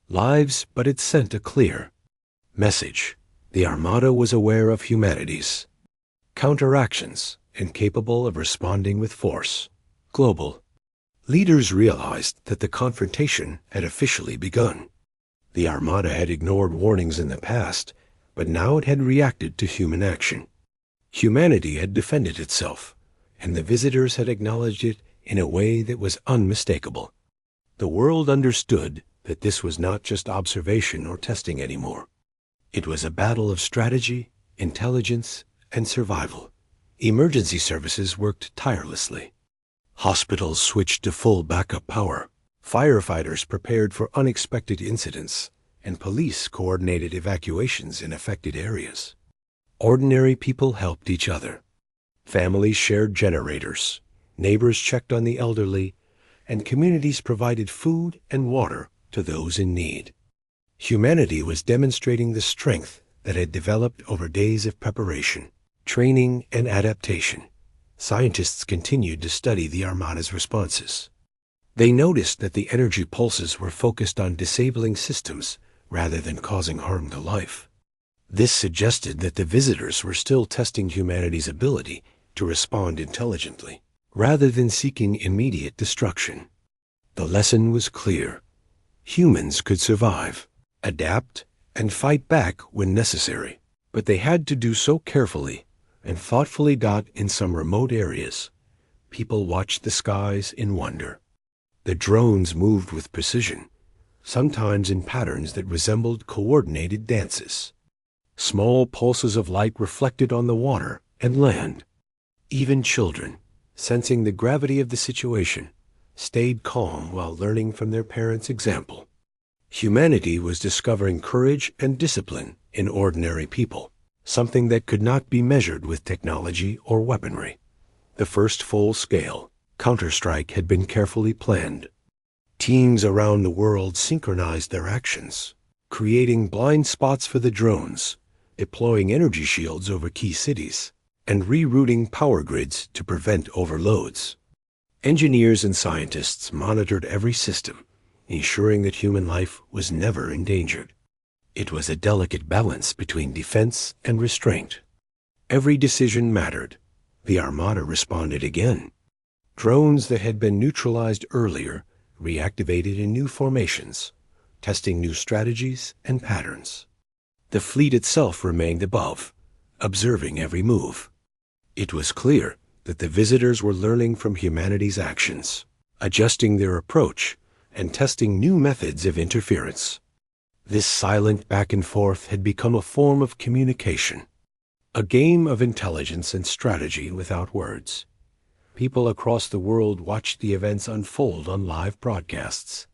lives, but it sent a clear message. The Armada was aware of humanity's counteractions and capable of responding with force. Global leaders realized that the confrontation had officially begun. The Armada had ignored warnings in the past, but now it had reacted to human action. Humanity had defended itself, and the visitors had acknowledged it in a way that was unmistakable. The world understood that this was not just observation or testing anymore. It was a battle of strategy, intelligence, and survival. Emergency services worked tirelessly. Hospitals switched to full backup power. Firefighters prepared for unexpected incidents, and police coordinated evacuations in affected areas. Ordinary people helped each other. Families shared generators, neighbors checked on the elderly, and communities provided food and water to those in need. Humanity was demonstrating the strength that had developed over days of preparation, training, and adaptation. Scientists continued to study the Armada's responses. They noticed that the energy pulses were focused on disabling systems rather than causing harm to life. This suggested that the visitors were still testing humanity's ability to respond intelligently, rather than seeking immediate destruction. The lesson was clear. Humans could survive, adapt, and fight back when necessary, but they had to do so carefully and thoughtfully. In some remote areas, people watched the skies in wonder. The drones moved with precision, sometimes in patterns that resembled coordinated dances. Small pulses of light reflected on the water and land. Even children, sensing the gravity of the situation, stayed calm while learning from their parents' example. Humanity was discovering courage and discipline in ordinary people, something that could not be measured with technology or weaponry. The first full-scale counterstrike had been carefully planned. Teams around the world synchronized their actions, creating blind spots for the drones, deploying energy shields over key cities, and rerouting power grids to prevent overloads. Engineers and scientists monitored every system, ensuring that human life was never endangered. It was a delicate balance between defense and restraint. Every decision mattered. The Armada responded again. Drones that had been neutralized earlier reactivated in new formations, testing new strategies and patterns. The fleet itself remained above, observing every move. It was clear that the visitors were learning from humanity's actions, adjusting their approach, and testing new methods of interference. This silent back and forth had become a form of communication, a game of intelligence and strategy without words. People across the world watched the events unfold on live broadcasts,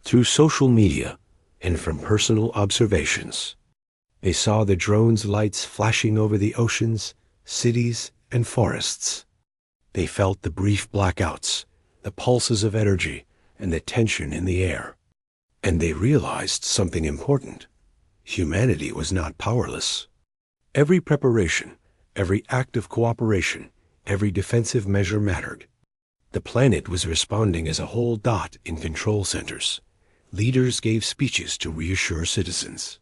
through social media, and from personal observations. They saw the drones' lights flashing over the oceans, cities, and forests. They felt the brief blackouts, the pulses of energy, and the tension in the air. And they realized something important. Humanity was not powerless. Every preparation, every act of cooperation, every defensive measure mattered. The planet was responding as a whole dot in control centers. Leaders gave speeches to reassure citizens.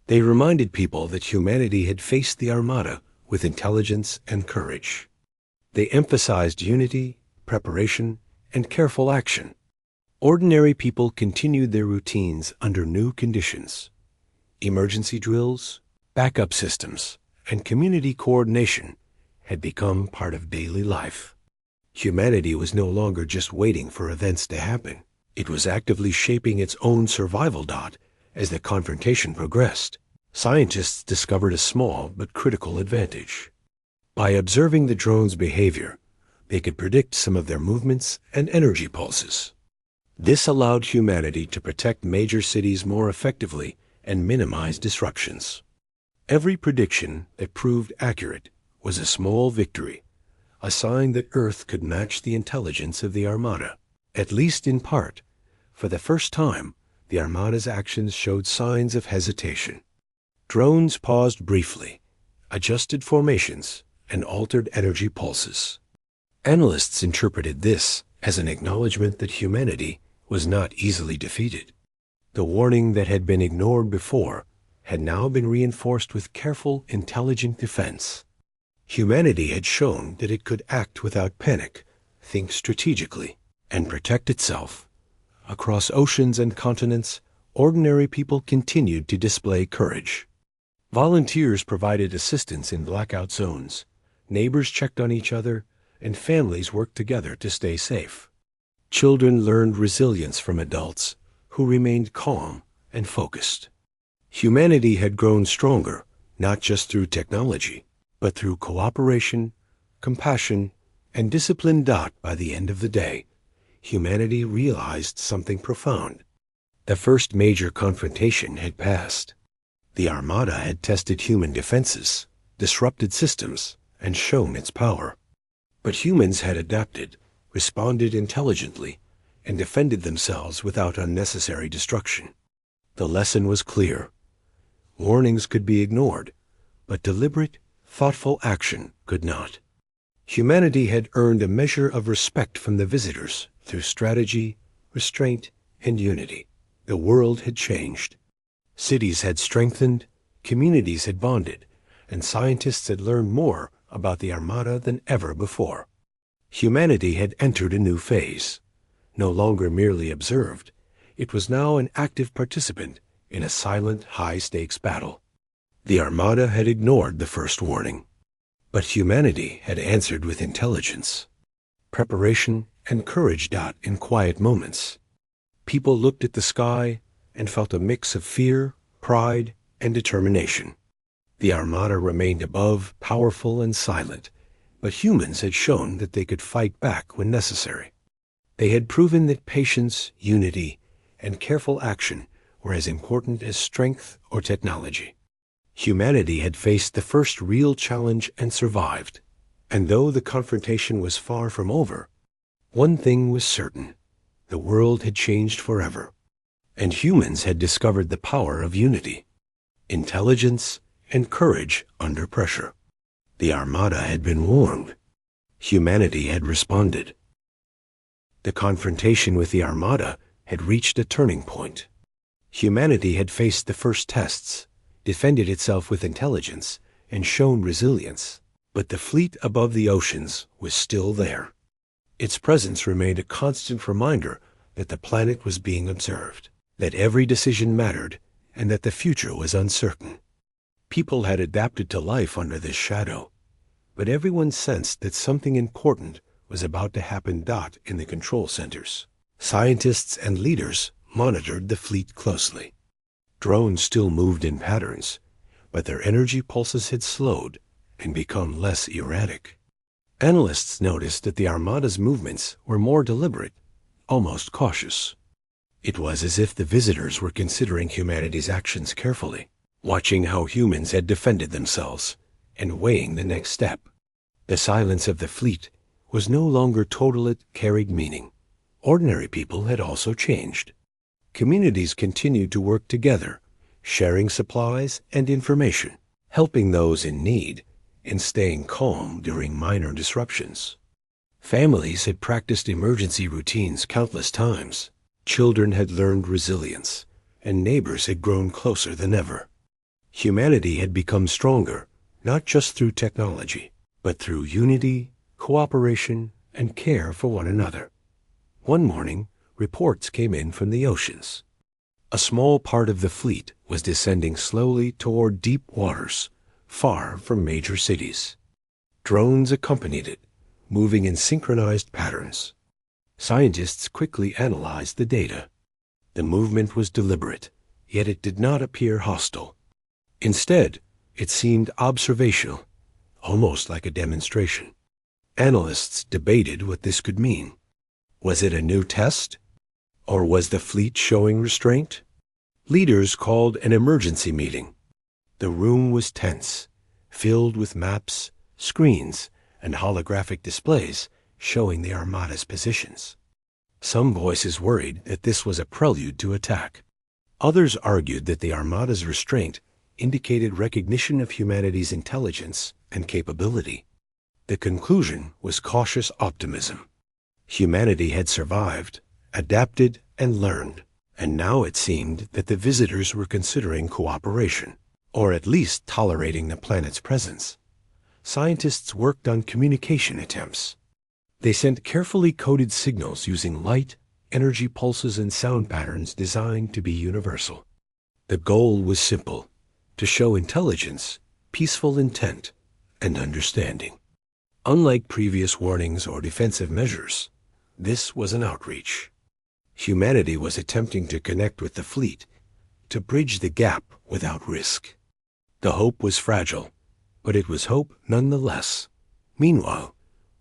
They reminded people that humanity had faced the Armada with intelligence and courage. They emphasized unity, preparation, and careful action. Ordinary people continued their routines under new conditions. Emergency drills, backup systems, and community coordination had become part of daily life. Humanity was no longer just waiting for events to happen. It was actively shaping its own survival dot as the confrontation progressed. Scientists discovered a small but critical advantage. By observing the drones' behavior, they could predict some of their movements and energy pulses. This allowed humanity to protect major cities more effectively and minimize disruptions. Every prediction that proved accurate was a small victory, a sign that Earth could match the intelligence of the Armada, at least in part. For the first time, the Armada's actions showed signs of hesitation. Drones paused briefly, adjusted formations, and altered energy pulses. Analysts interpreted this as an acknowledgement that humanity was not easily defeated. The warning that had been ignored before had now been reinforced with careful, intelligent defense. Humanity had shown that it could act without panic, think strategically, and protect itself. Across oceans and continents, ordinary people continued to display courage. Volunteers provided assistance in blackout zones. Neighbors checked on each other, and families worked together to stay safe. Children learned resilience from adults who remained calm and focused. Humanity had grown stronger, not just through technology, but through cooperation, compassion, and discipline. By the end of the day, humanity realized something profound. The first major confrontation had passed. The Armada had tested human defenses, disrupted systems, and shown its power. But humans had adapted, responded intelligently, and defended themselves without unnecessary destruction. The lesson was clear. Warnings could be ignored, but deliberate, thoughtful action could not. Humanity had earned a measure of respect from the visitors through strategy, restraint, and unity. The world had changed. Cities had strengthened, communities had bonded, and scientists had learned more about the Armada than ever before. Humanity had entered a new phase. No longer merely observed, it was now an active participant in a silent, high-stakes battle. The Armada had ignored the first warning, but humanity had answered with intelligence, preparation, and courage. In quiet moments, people looked at the sky and felt a mix of fear, pride, and determination. The Armada remained above, powerful and silent, but humans had shown that they could fight back when necessary. They had proven that patience, unity, and careful action were as important as strength or technology. Humanity had faced the first real challenge and survived. And though the confrontation was far from over, one thing was certain: the world had changed forever, and humans had discovered the power of unity, intelligence, and courage under pressure. The Armada had been warned. Humanity had responded. The confrontation with the Armada had reached a turning point. Humanity had faced the first tests, defended itself with intelligence, and shown resilience. But the fleet above the oceans was still there. Its presence remained a constant reminder that the planet was being observed, that every decision mattered, and that the future was uncertain. People had adapted to life under this shadow, but everyone sensed that something important was about to happen. In the control centers, scientists and leaders monitored the fleet closely. Drones still moved in patterns, but their energy pulses had slowed and become less erratic. Analysts noticed that the Armada's movements were more deliberate, almost cautious. It was as if the visitors were considering humanity's actions carefully, watching how humans had defended themselves, and weighing the next step. The silence of the fleet was no longer total, it carried meaning. Ordinary people had also changed. Communities continued to work together, sharing supplies and information, helping those in need, and staying calm during minor disruptions. Families had practiced emergency routines countless times. Children had learned resilience, and neighbors had grown closer than ever. Humanity had become stronger, not just through technology, but through unity, cooperation, and care for one another. One morning, reports came in from the oceans. A small part of the fleet was descending slowly toward deep waters, far from major cities. Drones accompanied it, moving in synchronized patterns. Scientists quickly analyzed the data. The movement was deliberate, yet it did not appear hostile. Instead, it seemed observational, almost like a demonstration. Analysts debated what this could mean. Was it a new test? Or was the fleet showing restraint? Leaders called an emergency meeting. The room was tense, filled with maps, screens, and holographic displays showing the Armada's positions. Some voices worried that this was a prelude to attack. Others argued that the Armada's restraint indicated recognition of humanity's intelligence and capability. The conclusion was cautious optimism. Humanity had survived, adapted, and learned, and now it seemed that the visitors were considering cooperation, or at least tolerating the planet's presence. Scientists worked on communication attempts. They sent carefully coded signals using light, energy pulses, and sound patterns designed to be universal. The goal was simple: to show intelligence, peaceful intent, and understanding. Unlike previous warnings or defensive measures, this was an outreach. Humanity was attempting to connect with the fleet, to bridge the gap without risk. The hope was fragile, but it was hope nonetheless. Meanwhile,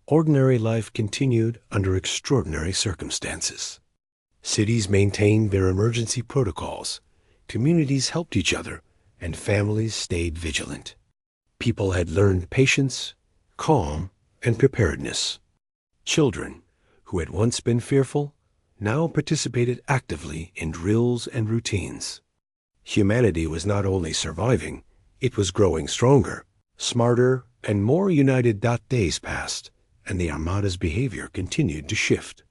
ordinary life continued under extraordinary circumstances. Cities maintained their emergency protocols, communities helped each other, and families stayed vigilant. People had learned patience, calm, and preparedness. Children, who had once been fearful, now participated actively in drills and routines. Humanity was not only surviving, it was growing stronger, smarter, and more united. Days passed, and the Armada's behavior continued to shift.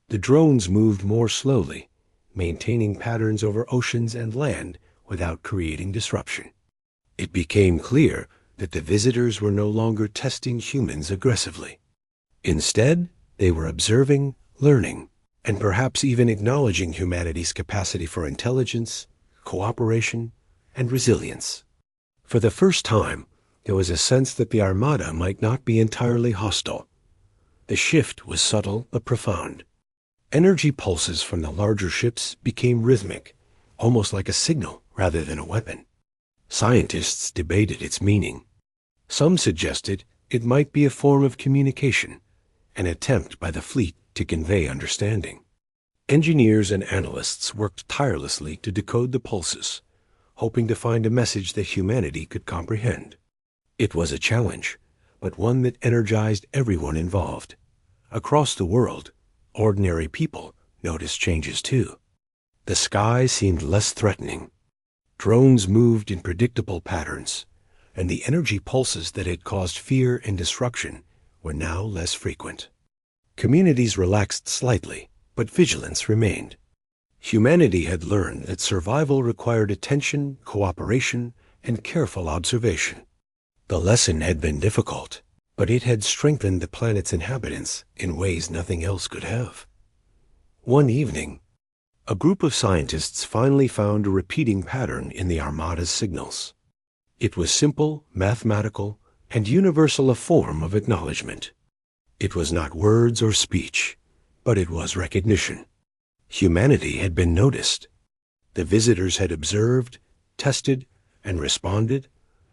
The drones moved more slowly, maintaining patterns over oceans and land without creating disruption. It became clear that the visitors were no longer testing humans aggressively. Instead, they were observing, learning, and perhaps even acknowledging humanity's capacity for intelligence, cooperation, and resilience. For the first time, there was a sense that the Armada might not be entirely hostile. The shift was subtle but profound. Energy pulses from the larger ships became rhythmic, almost like a signal rather than a weapon. Scientists debated its meaning. Some suggested it might be a form of communication, an attempt by the fleet to convey understanding. Engineers and analysts worked tirelessly to decode the pulses, hoping to find a message that humanity could comprehend. It was a challenge, but one that energized everyone involved. Across the world, ordinary people noticed changes too. The sky seemed less threatening. Drones moved in predictable patterns, and the energy pulses that had caused fear and destruction were now less frequent. Communities relaxed slightly, but vigilance remained. Humanity had learned that survival required attention, cooperation, and careful observation. The lesson had been difficult, but it had strengthened the planet's inhabitants in ways nothing else could have. One evening, a group of scientists finally found a repeating pattern in the Armada's signals. It was simple, mathematical, and universal a form of acknowledgement. It was not words or speech, but it was recognition. Humanity had been noticed. The visitors had observed, tested, and responded,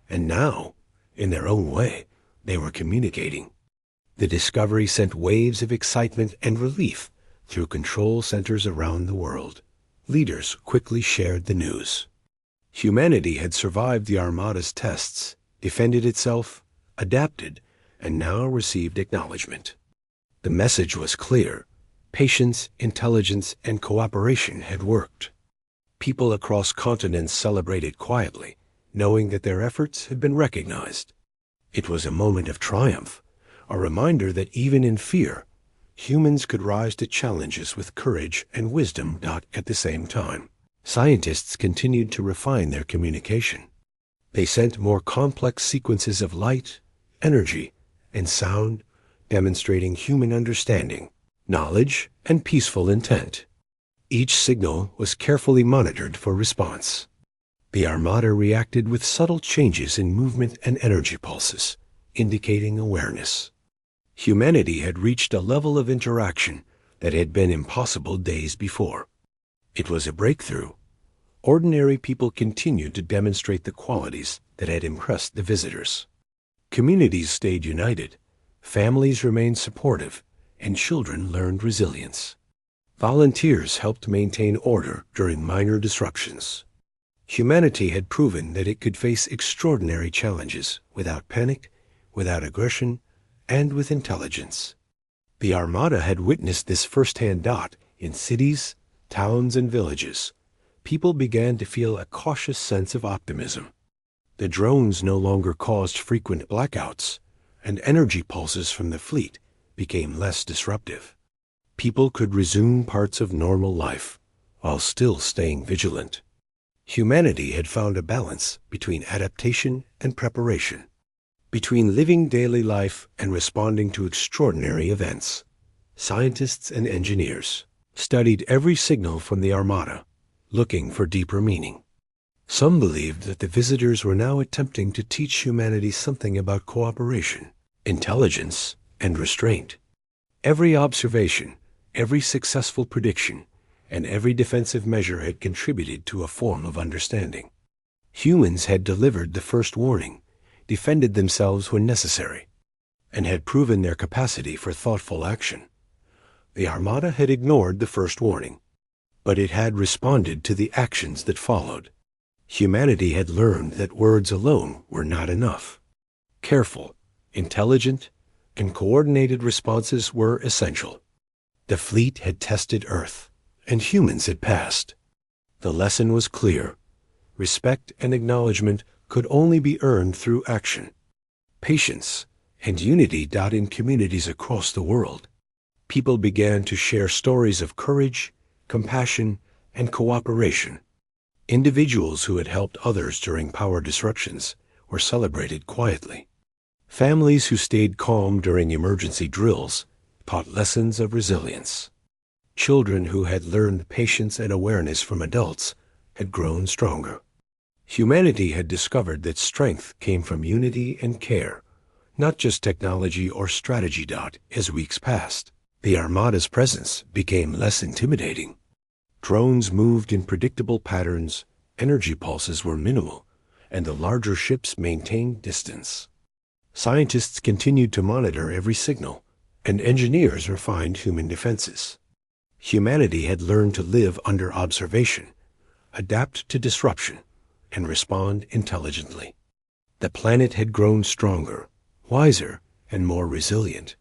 and now, in their own way, they were communicating. The discovery sent waves of excitement and relief through control centers around the world. Leaders quickly shared the news. Humanity had survived the Armada's tests, defended itself, adapted, and now received acknowledgement. The message was clear. Patience, intelligence, and cooperation had worked. People across continents celebrated quietly, knowing that their efforts had been recognized. It was a moment of triumph, a reminder that even in fear, humans could rise to challenges with courage and wisdom at the same time. Scientists continued to refine their communication. They sent more complex sequences of light, energy, and sound, demonstrating human understanding, knowledge, and peaceful intent. Each signal was carefully monitored for response. The Armada reacted with subtle changes in movement and energy pulses, indicating awareness. Humanity had reached a level of interaction that had been impossible days before. It was a breakthrough. Ordinary people continued to demonstrate the qualities that had impressed the visitors. Communities stayed united, families remained supportive, and children learned resilience. Volunteers helped maintain order during minor disruptions. Humanity had proven that it could face extraordinary challenges without panic, without aggression, and with intelligence. The Armada had witnessed this firsthand in cities, towns, and villages. People began to feel a cautious sense of optimism. The drones no longer caused frequent blackouts, and energy pulses from the fleet became less disruptive. People could resume parts of normal life while still staying vigilant. Humanity had found a balance between adaptation and preparation, between living daily life and responding to extraordinary events. Scientists and engineers studied every signal from the Armada, looking for deeper meaning. Some believed that the visitors were now attempting to teach humanity something about cooperation, intelligence, and restraint. Every observation, every successful prediction, and every defensive measure had contributed to a form of understanding. Humans had delivered the first warning, defended themselves when necessary, and had proven their capacity for thoughtful action. The Armada had ignored the first warning, but it had responded to the actions that followed. Humanity had learned that words alone were not enough. Careful, intelligent, and coordinated responses were essential. The fleet had tested Earth, and humans had passed. The lesson was clear. Respect and acknowledgement could only be earned through action. Patience and unity in communities across the world. People began to share stories of courage, compassion, and cooperation. Individuals who had helped others during power disruptions were celebrated quietly. Families who stayed calm during emergency drills taught lessons of resilience. Children who had learned patience and awareness from adults had grown stronger. Humanity had discovered that strength came from unity and care, not just technology or strategy. As weeks passed, the Armada's presence became less intimidating. Drones moved in predictable patterns, energy pulses were minimal, and the larger ships maintained distance. Scientists continued to monitor every signal, and engineers refined human defenses. Humanity had learned to live under observation, adapt to disruption, and respond intelligently. The planet had grown stronger, wiser, and more resilient.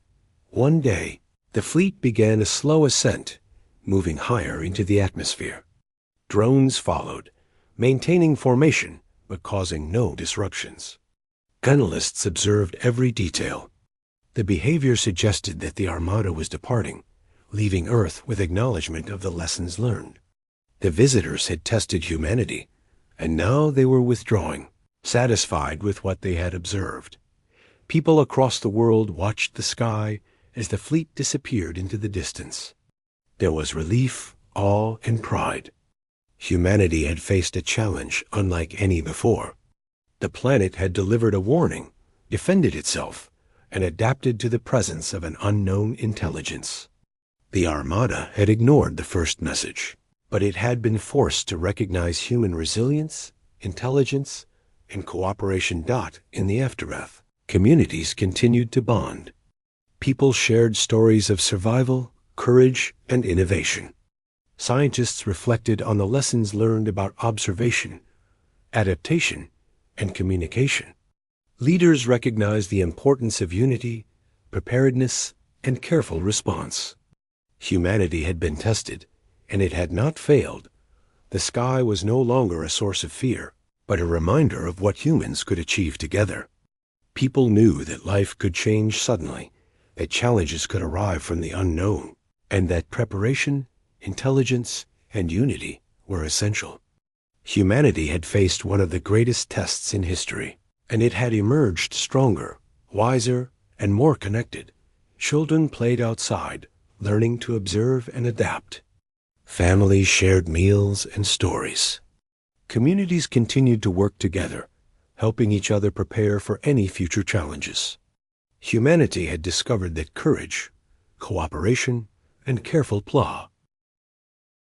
One day, the fleet began a slow ascent, moving higher into the atmosphere. Drones followed, maintaining formation but causing no disruptions. Analysts observed every detail. The behavior suggested that the Armada was departing, leaving Earth with acknowledgement of the lessons learned. The visitors had tested humanity, and now they were withdrawing, satisfied with what they had observed. People across the world watched the sky as the fleet disappeared into the distance. There was relief, awe, and pride. Humanity had faced a challenge unlike any before. The planet had delivered a warning, defended itself, and adapted to the presence of an unknown intelligence. The Armada had ignored the first message, but it had been forced to recognize human resilience, intelligence, and cooperation. In the aftermath, communities continued to bond. People shared stories of survival, courage, and innovation. Scientists reflected on the lessons learned about observation, adaptation, and communication. Leaders recognized the importance of unity, preparedness, and careful response. Humanity had been tested, and it had not failed. The sky was no longer a source of fear, but a reminder of what humans could achieve together. People knew that life could change suddenly, that challenges could arrive from the unknown, and that preparation, intelligence, and unity were essential. Humanity had faced one of the greatest tests in history, and it had emerged stronger, wiser, and more connected. Children played outside, learning to observe and adapt. Families shared meals and stories. Communities continued to work together, helping each other prepare for any future challenges. Humanity had discovered that courage, cooperation, and careful plow